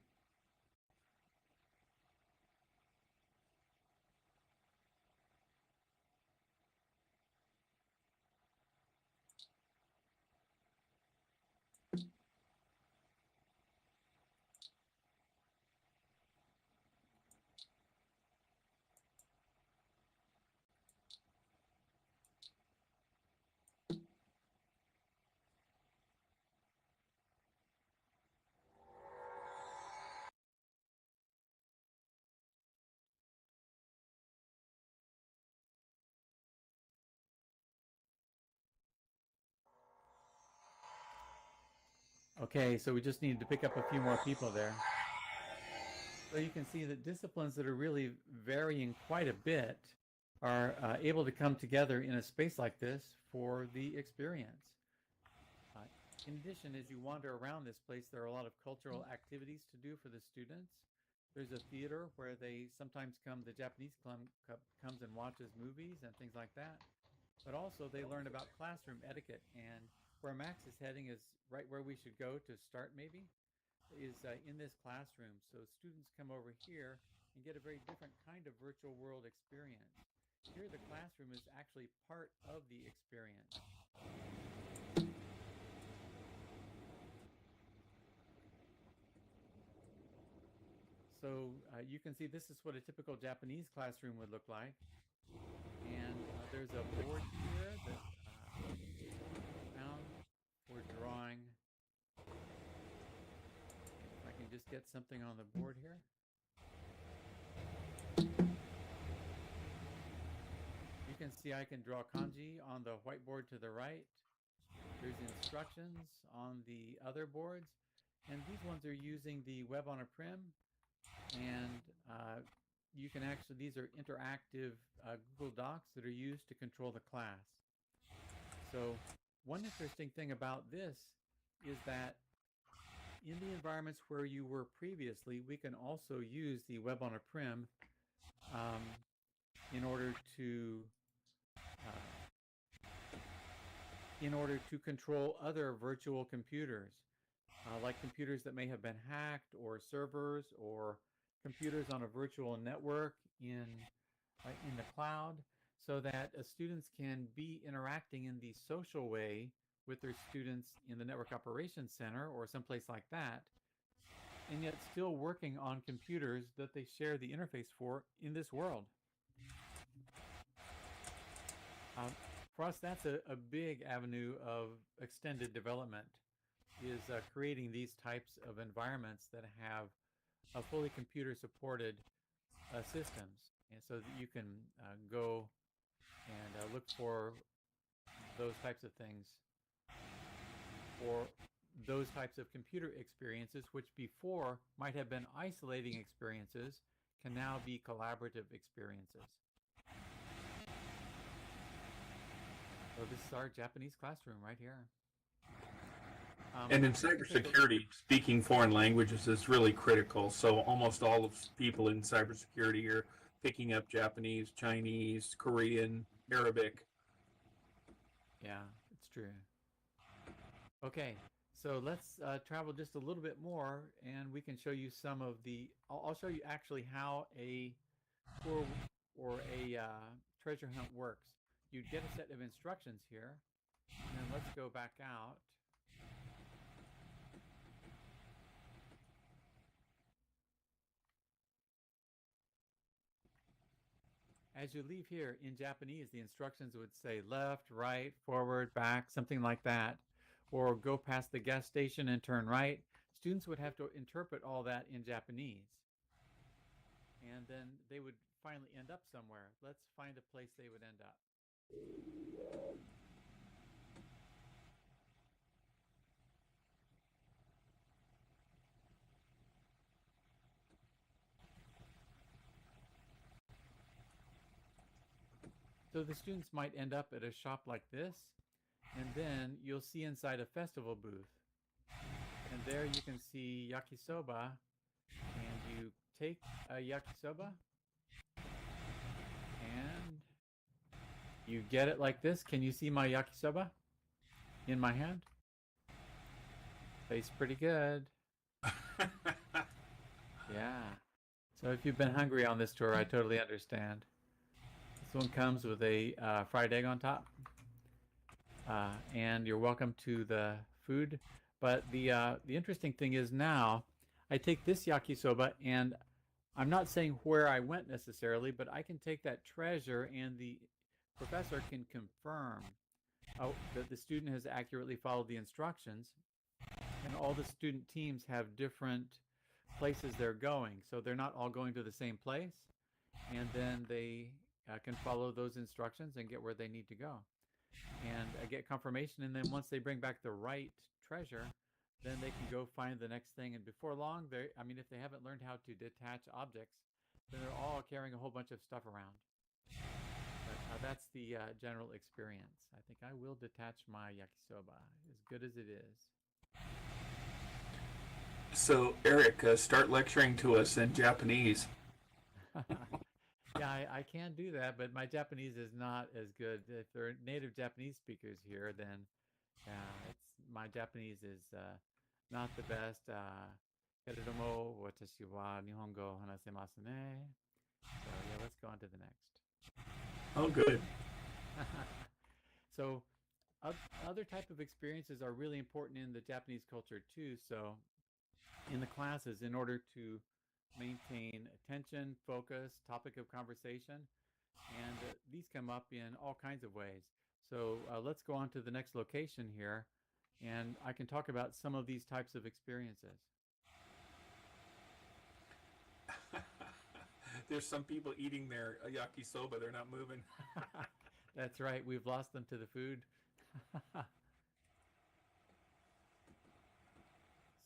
Okay, so we just needed to pick up a few more people there. So you can see that disciplines that are really varying quite a bit are able to come together in a space like this for the experience. Uh, in addition, as you wander around this place, there are a lot of cultural activities to do for the students. There's a theater where they sometimes come, the Japanese club comes and watches movies and things like that. But also they learn about classroom etiquette, and where Max is heading is right where we should go to start maybe, is in this classroom. So students come over here and get a very different kind of virtual world experience. Here the classroom is actually part of the experience. So you can see this is what a typical Japanese classroom would look like. And there's a board here that found for drawing. If I can just get something on the board here. You can see I can draw kanji on the whiteboard to the right. There's instructions on the other boards. And these ones are using the web on a prim. And you can actually, these are interactive Google Docs that are used to control the class. So one interesting thing about this is that in the environments where you were previously, we can also use the web on a prim in order to control other virtual computers, like computers that may have been hacked, or servers, or computers on a virtual network in the cloud, so that students can be interacting in the social way with their students in the Network Operations Center or someplace like that, and yet still working on computers that they share the interface for in this world. For us, that's a big avenue of extended development, is creating these types of environments that have fully computer-supported systems, and so that you can go and look for those types of things, or those types of computer experiences, which before might have been isolating experiences, can now be collaborative experiences. So this is our Japanese classroom right here. And in cybersecurity, speaking foreign languages is really critical. So almost all of people in cybersecurity are picking up Japanese, Chinese, Korean, Arabic. Yeah, it's true. Okay, so let's travel just a little bit more, and we can show you some of the. I'll show you actually how a tour or a treasure hunt works. You'd get a set of instructions here, and then let's go back out. As you leave here in Japanese, the instructions would say left, right, forward, back, something like that, or go past the gas station and turn right. Students would have to interpret all that in Japanese, and then they would finally end up somewhere. Let's find a place they would end up. So the students might end up at a shop like this, and then you'll see inside a festival booth. And there you can see yakisoba, and you take a yakisoba, and you get it like this. Can you see my yakisoba in my hand? Tastes pretty good. Yeah. So if you've been hungry on this tour, I totally understand. This one comes with a fried egg on top, and you're welcome to the food. But the interesting thing is, now I take this yakisoba, and I'm not saying where I went necessarily, but I can take that treasure, and the professor can confirm that the student has accurately followed the instructions. And all the student teams have different places they're going, so they're not all going to the same place, and then they can follow those instructions and get where they need to go, and get confirmation. And then once they bring back the right treasure, then they can go find the next thing. And before long, I mean, if they haven't learned how to detach objects, then they're all carrying a whole bunch of stuff around. But that's the general experience. I think I will detach my yakisoba, as good as it is. So, Eric, start lecturing to us in Japanese. Yeah, I can do that, but my Japanese is not as good. If there are native Japanese speakers here, then my Japanese is not the best. けれども、私は日本語を話せますね. So yeah, let's go on to the next. Oh, good. So other type of experiences are really important in the Japanese culture too. So in the classes, in order to maintain attention, focus, topic of conversation, and these come up in all kinds of ways. So let's go on to the next location here, and I can talk about some of these types of experiences. There's some people eating their yakisoba. They're not moving. That's right. We've lost them to the food.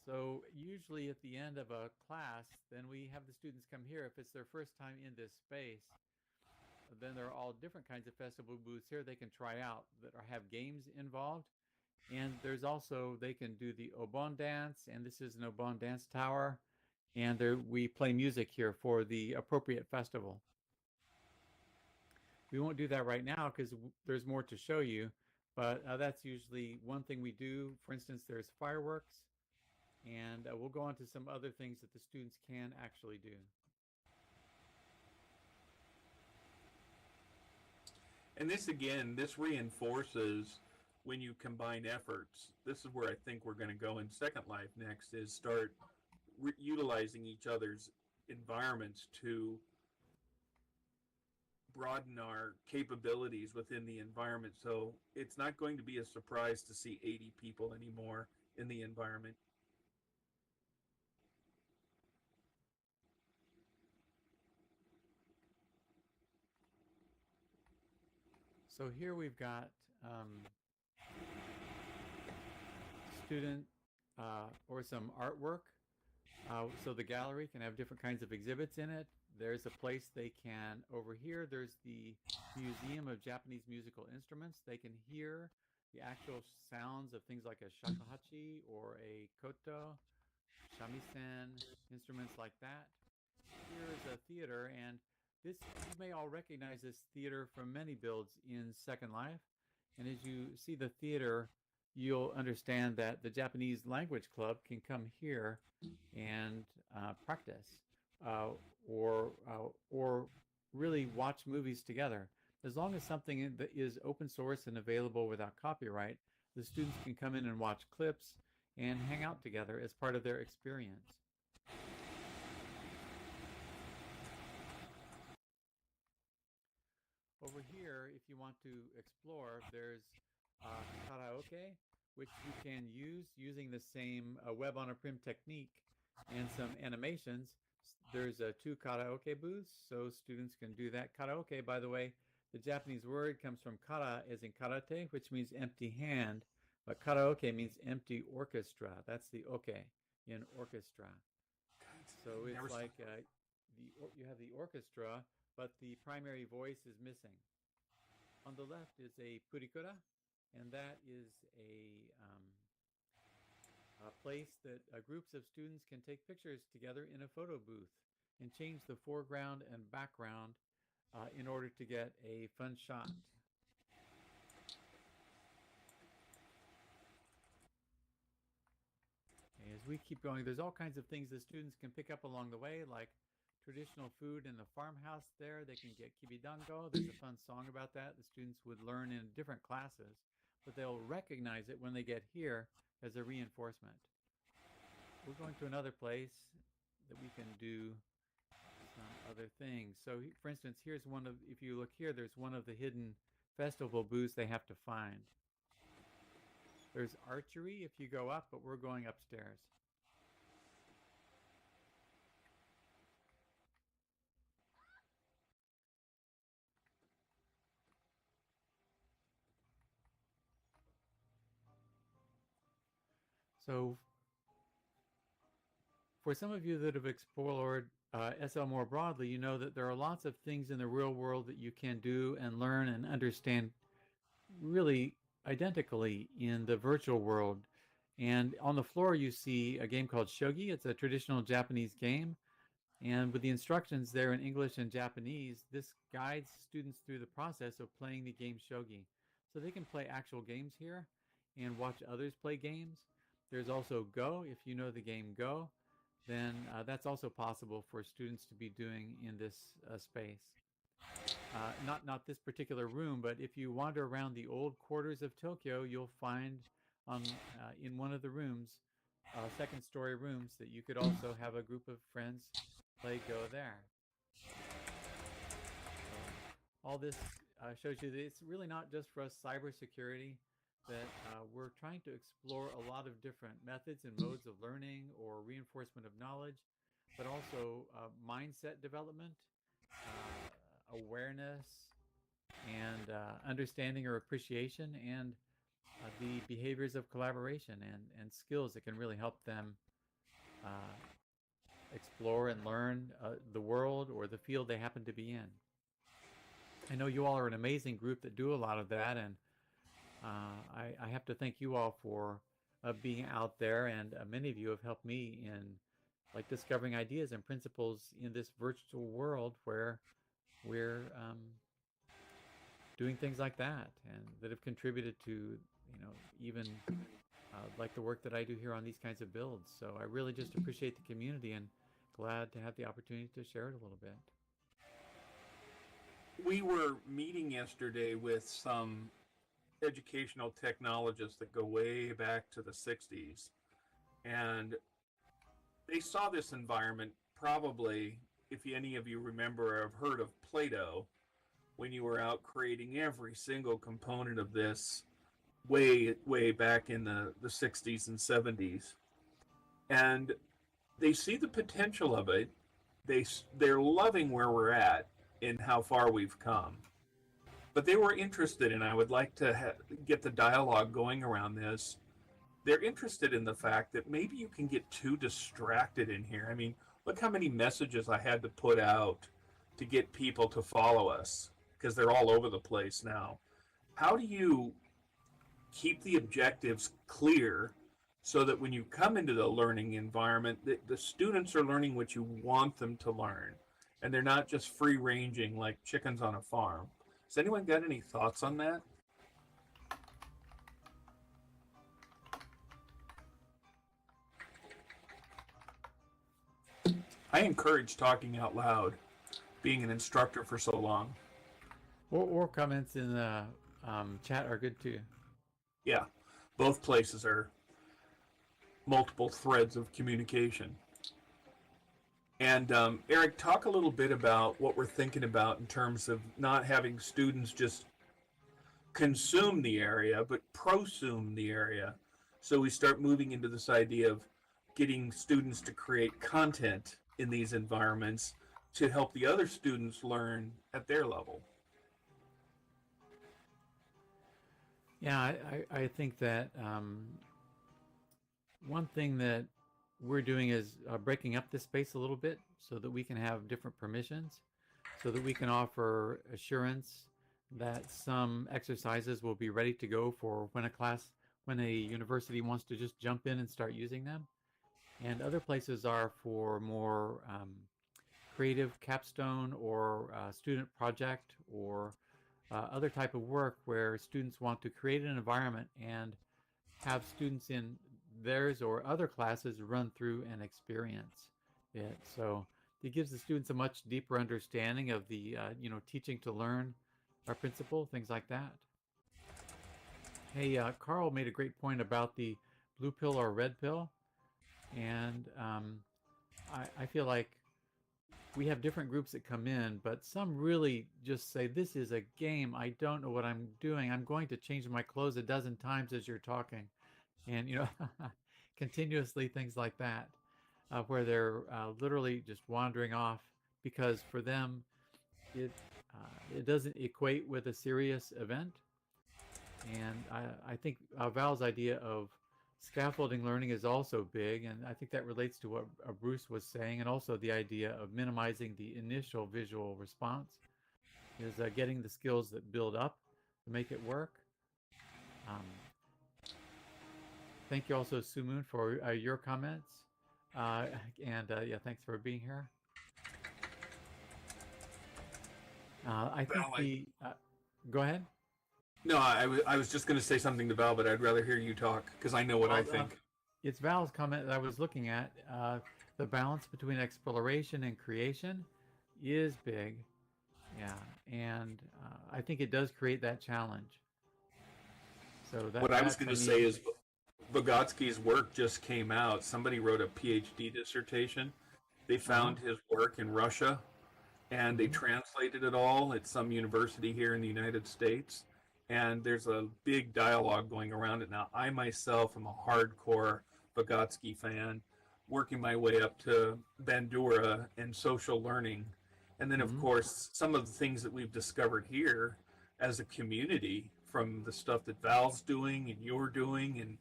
So usually at the end of a class, then we have the students come here. If it's their first time in this space, then there are all different kinds of festival booths here they can try out that have games involved. And there's also, they can do the Obon dance, and this is an Obon dance tower. And we play music here for the appropriate festival. We won't do that right now because there's more to show you, but that's usually one thing we do. For instance, there's fireworks, and we'll go on to some other things that the students can actually do. And this, again, this reinforces when you combine efforts. This is where I think we're going to go in Second Life next, is start utilizing each other's environments to broaden our capabilities within the environment. So it's not going to be a surprise to see 80 people anymore in the environment. So here we've got student or some artwork. So the gallery can have different kinds of exhibits in it. There's a place they can, over here, there's the Museum of Japanese Musical Instruments. They can hear the actual sounds of things like a shakuhachi or a koto, shamisen, instruments like that. Here is a theater, and this, you may all recognize this theater from many builds in Second Life. And as you see the theater, you'll understand that the Japanese Language Club can come here and practice or really watch movies together. As long as something that is open source and available without copyright, the students can come in and watch clips and hang out together as part of their experience. Over here, if you want to explore, there's karaoke, which you can use using the same web on a prim technique and some animations. There's 2 karaoke booths, so students can do that. Karaoke, by the way, the Japanese word comes from kara as in karate, which means empty hand, but karaoke means empty orchestra. That's the oke in orchestra. So it's like you have the orchestra, but the primary voice is missing. On the left is a purikura, and that is a place that groups of students can take pictures together in a photo booth and change the foreground and background in order to get a fun shot. As we keep going, there's all kinds of things the students can pick up along the way, like traditional food in the farmhouse there. They can get kibidango. There's a fun song about that. The students would learn in different classes, but they'll recognize it when they get here as a reinforcement. We're going to another place that we can do some other things. So for instance, here's one of, if you look here, there's one of the hidden festival booths they have to find. There's archery if you go up, but we're going upstairs. So for some of you that have explored SL more broadly, you know that there are lots of things in the real world that you can do and learn and understand really identically in the virtual world. And on the floor, you see a game called shogi. It's a traditional Japanese game. And with the instructions there in English and Japanese, this guides students through the process of playing the game shogi. So they can play actual games here and watch others play games. There's also Go. If you know the game Go, then that's also possible for students to be doing in this space. Not this particular room, but if you wander around the old quarters of Tokyo, you'll find in one of the rooms, second story rooms, that you could also have a group of friends play Go there. So all this shows you that it's really not just for us cybersecurity, that we're trying to explore a lot of different methods and modes of learning or reinforcement of knowledge, but also mindset development, awareness, and understanding or appreciation, and the behaviors of collaboration and skills that can really help them explore and learn the world or the field they happen to be in. I know you all are an amazing group that do a lot of that, and I have to thank you all for being out there, and many of you have helped me in like discovering ideas and principles in this virtual world where we're doing things like that, and that have contributed to even like the work that I do here on these kinds of builds. So I really just appreciate the community and glad to have the opportunity to share it a little bit. We were meeting yesterday with some educational technologists that go way back to the 60s, and they saw this environment probably, if any of you remember or have heard of Play-Doh, when you were out creating every single component of this way back in the 60s and 70s. And they see the potential of it. They're loving where we're at and how far we've come. But they were interested, and I would like to get the dialogue going around this. They're interested in the fact that maybe you can get too distracted in here. I mean, look how many messages I had to put out to get people to follow us, because they're all over the place now. How do you keep the objectives clear so that when you come into the learning environment, the students are learning what you want them to learn, and they're not just free-ranging like chickens on a farm? Has anyone got any thoughts on that? I encourage talking out loud, being an instructor for so long. Or comments in the chat are good too. Yeah, both places are multiple threads of communication. And Eric, talk a little bit about what we're thinking about in terms of not having students just consume the area, but prosume the area. So we start moving into this idea of getting students to create content in these environments to help the other students learn at their level. Yeah, I think that one thing that we're doing is breaking up this space a little bit so that we can have different permissions, so that we can offer assurance that some exercises will be ready to go for when a university wants to just jump in and start using them. And other places are for more creative capstone or student project or other type of work where students want to create an environment and have students in theirs or other classes run through and experience it. So it gives the students a much deeper understanding of the teaching to learn principle, things like that. Hey, Carl made a great point about the blue pill or red pill, and I feel like we have different groups that come in, but some really just say, this is a game, I don't know what I'm doing, I'm going to change my clothes a dozen times as you're talking, and continuously things like that, where they're literally just wandering off because for them it doesn't equate with a serious event. And I think Val's idea of Scaffolding learning is also big, and I think that relates to what Bruce was saying, and also the idea of minimizing the initial visual response is getting the skills that build up to make it work. Um, Thank you also, Sumoon, for your comments. Yeah, thanks for being here. I think Val, go ahead. no, I was just going to say something to Val, but I'd rather hear you talk because I know what I think. It's Val's comment that I was looking at. The balance between exploration and creation is big. Yeah, and I think it does create that challenge. So What I was going to say is Vygotsky's work just came out. Somebody wrote a PhD dissertation. They found his work in Russia, and they translated it all at some university here in the United States. And there's a big dialogue going around it now. I myself am a hardcore Vygotsky fan, working my way up to Bandura and social learning. And then, of course, some of the things that we've discovered here as a community from the stuff that Val's doing and you're doing and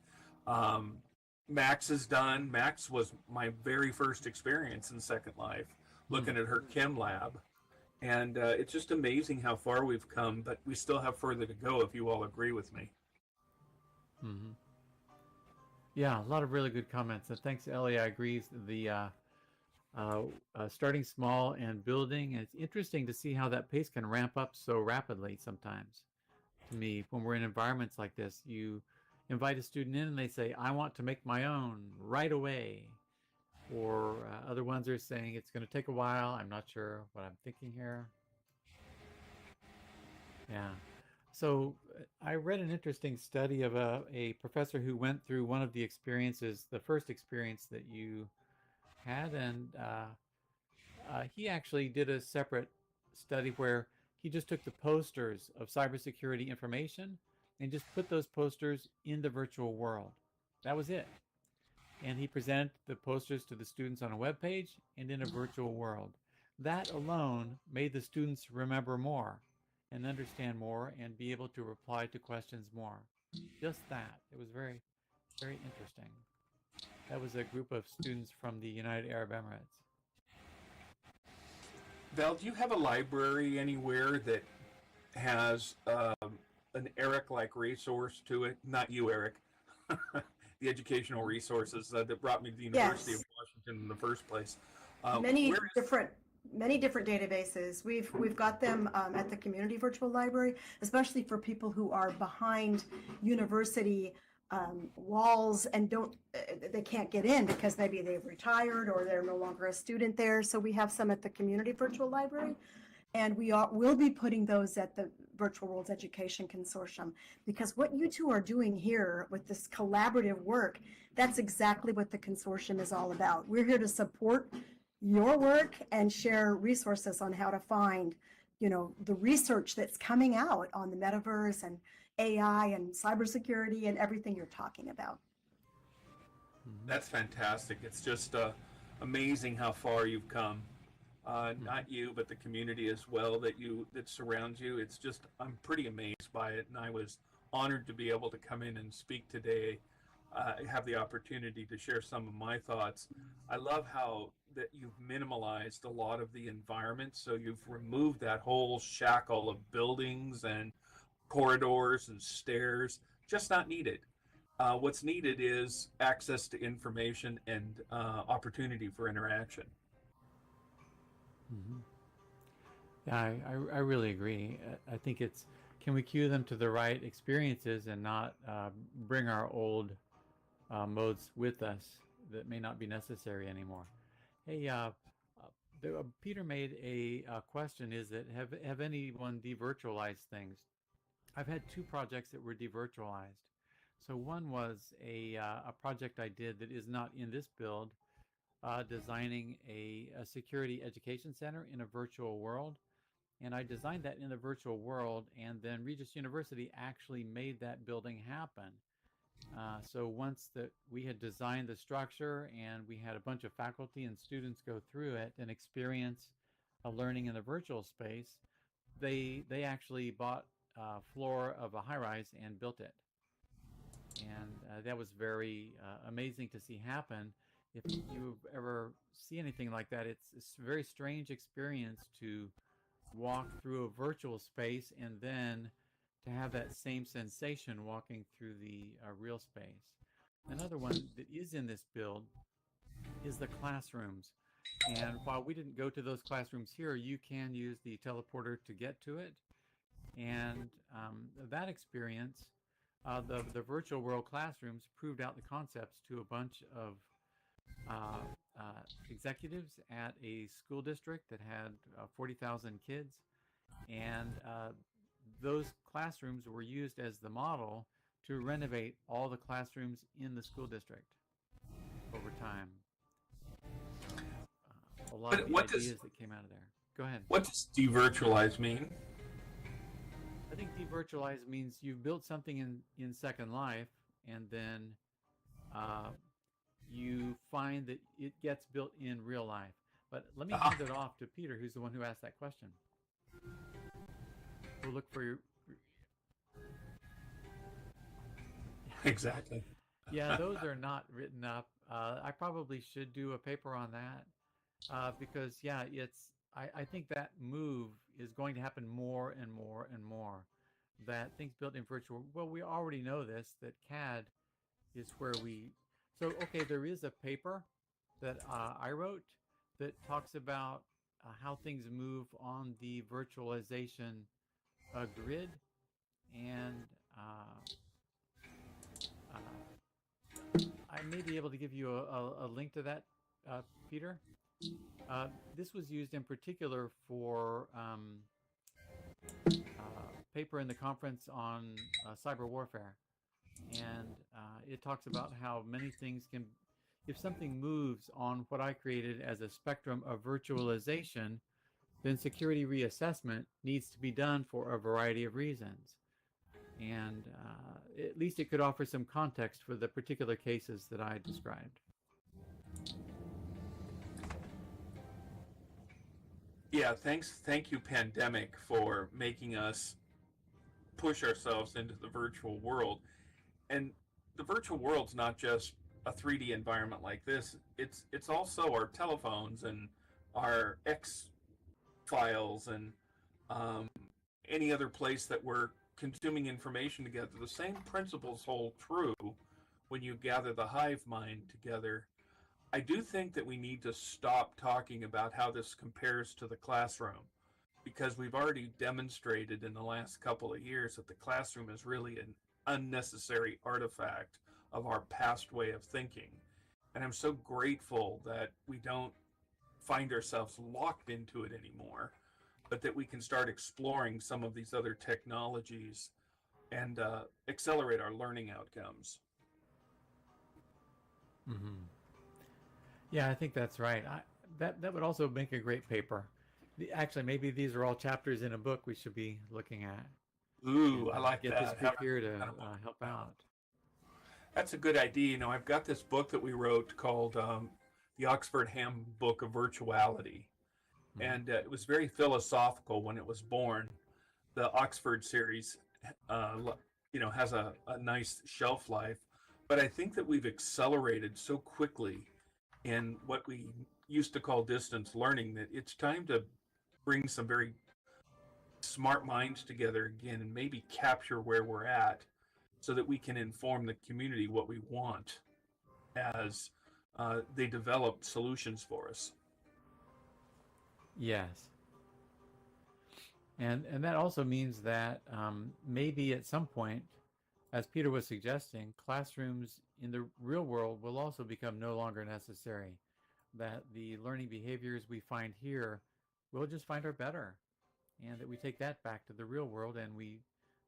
Max has done. Max was my very first experience in Second Life, looking at her chem lab. And it's just amazing how far we've come, but we still have further to go, if you all agree with me. Mm-hmm. Yeah, a lot of really good comments. And thanks, Ellie. I agree. The starting small and building. It's interesting to see how that pace can ramp up so rapidly sometimes. To me, when we're in environments like this, you invite a student in and they say, I want to make my own right away. Or other ones are saying it's going to take a while. I'm not sure what I'm thinking here. Yeah. So I read an interesting study of a professor who went through one of the experiences, the first experience that you had, and he actually did a separate study where he just took the posters of cybersecurity information and just put those posters in the virtual world. That was it. And he presented the posters to the students on a web page and in a virtual world. That alone made the students remember more and understand more and be able to reply to questions more. Just that. It was very, very interesting. That was a group of students from the United Arab Emirates. Val, do you have a library anywhere that has an Eric-like resource to it? Not you, Eric. The educational resources that brought me to the University of Washington in the first place. Many different databases. We've got them at the community virtual library, especially for people who are behind university walls and they can't get in because maybe they've retired or they're no longer a student there. So we have some at the community virtual library, and we'll be putting those at the Virtual Worlds Education Consortium, because what you two are doing here with this collaborative work, that's exactly what the consortium is all about. We're here to support your work and share resources on how to find, the research that's coming out on the metaverse and AI and cybersecurity and everything you're talking about. That's fantastic. It's just amazing how far you've come. Not you, but the community as well that surrounds you. It's just, I'm pretty amazed by it, and I was honored to be able to come in and speak today. Have the opportunity to share some of my thoughts. I love how that you've minimalized a lot of the environment, so you've removed that whole shackle of buildings and corridors and stairs. Just not needed. What's needed is access to information and opportunity for interaction. Mm-hmm. Yeah, I really agree. I think it's, can we cue them to the right experiences and not bring our old modes with us that may not be necessary anymore? Hey, Peter made a question, is that have anyone de-virtualized things? I've had two projects that were de-virtualized. So one was a project I did that is not in this build, designing a security education center in a virtual world. And I designed that in a virtual world, and then Regis University actually made that building happen. So once that we had designed the structure and we had a bunch of faculty and students go through it and experience learning in the virtual space, they actually bought a floor of a high-rise and built it. and that was very amazing to see happen. If you ever see anything like that, it's a very strange experience to walk through a virtual space and then to have that same sensation walking through the real space. Another one that is in this build is the classrooms. And while we didn't go to those classrooms here, you can use the teleporter to get to it. And that experience, the virtual world classrooms proved out the concepts to a bunch of executives at a school district that had 40,000 kids. And those classrooms were used as the model to renovate all the classrooms in the school district over time. A lot of the ideas that came out of there. Go ahead. What does devirtualize mean? I think devirtualize means you've built something in Second Life, and then you find that it gets built in real life. But let me hand it off to Peter, who's the one who asked that question. We'll look for your... Exactly. Yeah, those are not written up. I probably should do a paper on that because, yeah, I think that move is going to happen more and more and more. That things built in virtual, well, we already know this, that CAD is where we... So, okay, there is a paper that I wrote that talks about how things move on the virtualization grid, and I may be able to give you a link to that, Peter. This was used in particular for paper in the conference on cyber warfare, and it talks about how many things can, if something moves on what I created as a spectrum of virtualization, then security reassessment needs to be done for a variety of reasons. And at least it could offer some context for the particular cases that I described. Yeah, thank you, pandemic, for making us push ourselves into the virtual world. And the virtual world's not just a 3D environment like this. It's also our telephones and our X files and any other place that we're consuming information together. The same principles hold true when you gather the hive mind together. I do think that we need to stop talking about how this compares to the classroom, because we've already demonstrated in the last couple of years that the classroom is really an unnecessary artifact of our past way of thinking. And I'm so grateful that we don't find ourselves locked into it anymore, but that we can start exploring some of these other technologies and accelerate our learning outcomes. Mm-hmm. Yeah, I think that's right. That would also make a great paper. Actually, maybe these are all chapters in a book we should be looking at. Ooh, I like get that. Get this group here to help out. That's a good idea. You know, I've got this book that we wrote called The Oxford Handbook of Virtuality. Mm-hmm. And it was very philosophical when it was born. The Oxford series, has a nice shelf life. But I think that we've accelerated so quickly in what we used to call distance learning that it's time to bring some very smart minds together again and maybe capture where we're at so that we can inform the community what we want as they develop solutions for us. Yes. And that also means that maybe at some point, as Peter was suggesting, classrooms in the real world will also become no longer necessary. That the learning behaviors we find here, we'll just find are better. And that we take that back to the real world and we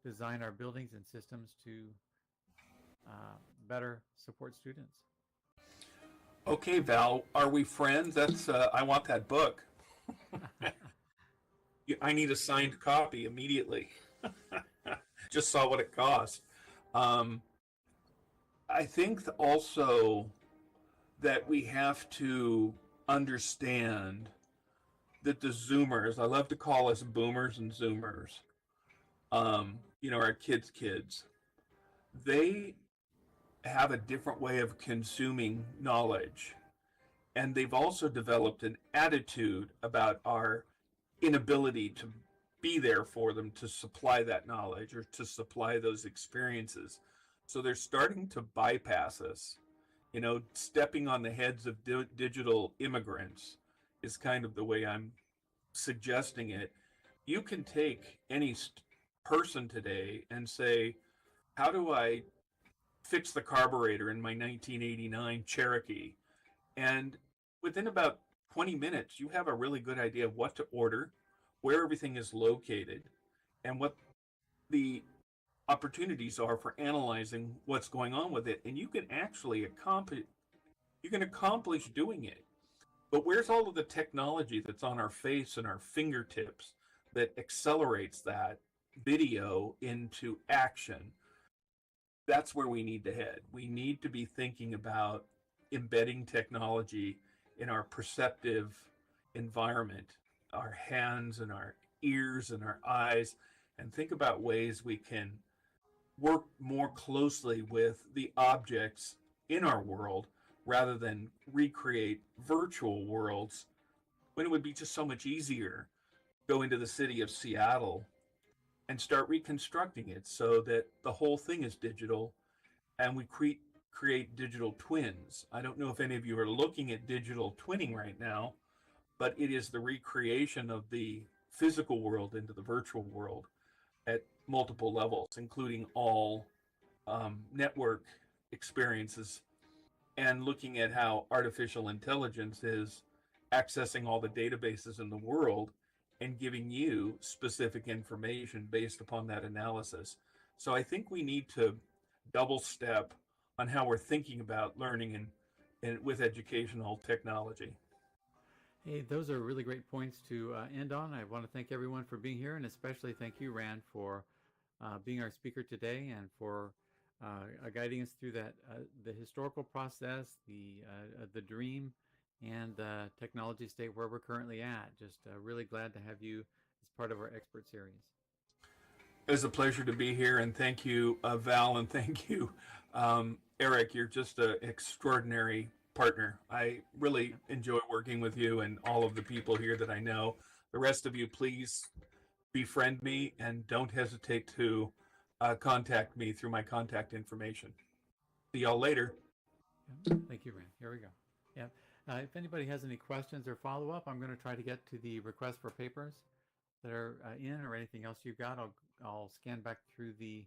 design our buildings and systems to better support students. Okay, Val, are we friends? That's I want that book. I need a signed copy immediately. Just saw what it cost. I think also that we have to understand that the Zoomers, I love to call us boomers and Zoomers, our kids, they have a different way of consuming knowledge. And they've also developed an attitude about our inability to be there for them to supply that knowledge or to supply those experiences. So they're starting to bypass us. You know, stepping on the heads of digital immigrants is kind of the way I'm suggesting it. You can take any person today and say, how do I fix the carburetor in my 1989 Cherokee? And within about 20 minutes, you have a really good idea of what to order, where everything is located, and what the opportunities are for analyzing what's going on with it. And you can actually accomplish doing it. But where's all of the technology that's on our face and our fingertips that accelerates that video into action? That's where we need to head. We need to be thinking about embedding technology in our perceptive environment, our hands and our ears and our eyes, and think about ways we can work more closely with the objects in our world rather than recreate virtual worlds, when it would be just so much easier to go into the city of Seattle and start reconstructing it so that the whole thing is digital, and we create digital twins. I don't know if any of you are looking at digital twinning right now, but it is the recreation of the physical world into the virtual world at multiple levels, including all network experiences, and looking at how artificial intelligence is accessing all the databases in the world and giving you specific information based upon that analysis. So I think we need to double step on how we're thinking about learning and with educational technology. Hey, those are really great points to end on. I want to thank everyone for being here, and especially thank you, Rand, for being our speaker today and for guiding us through that the historical process, the dream, and the technology state where we're currently at. Just really glad to have you as part of our expert series. It's a pleasure to be here, and thank you, Val, and thank you, Eric. You're just an extraordinary partner. I really enjoy working with you and all of the people here that I know. The rest of you, please befriend me and don't hesitate to contact me through my contact information. See y'all later. Yeah. Thank you, Rand. Here we go. Yeah. If anybody has any questions or follow-up, I'm going to try to get to the request for papers that are in, or anything else you've got. I'll scan back through the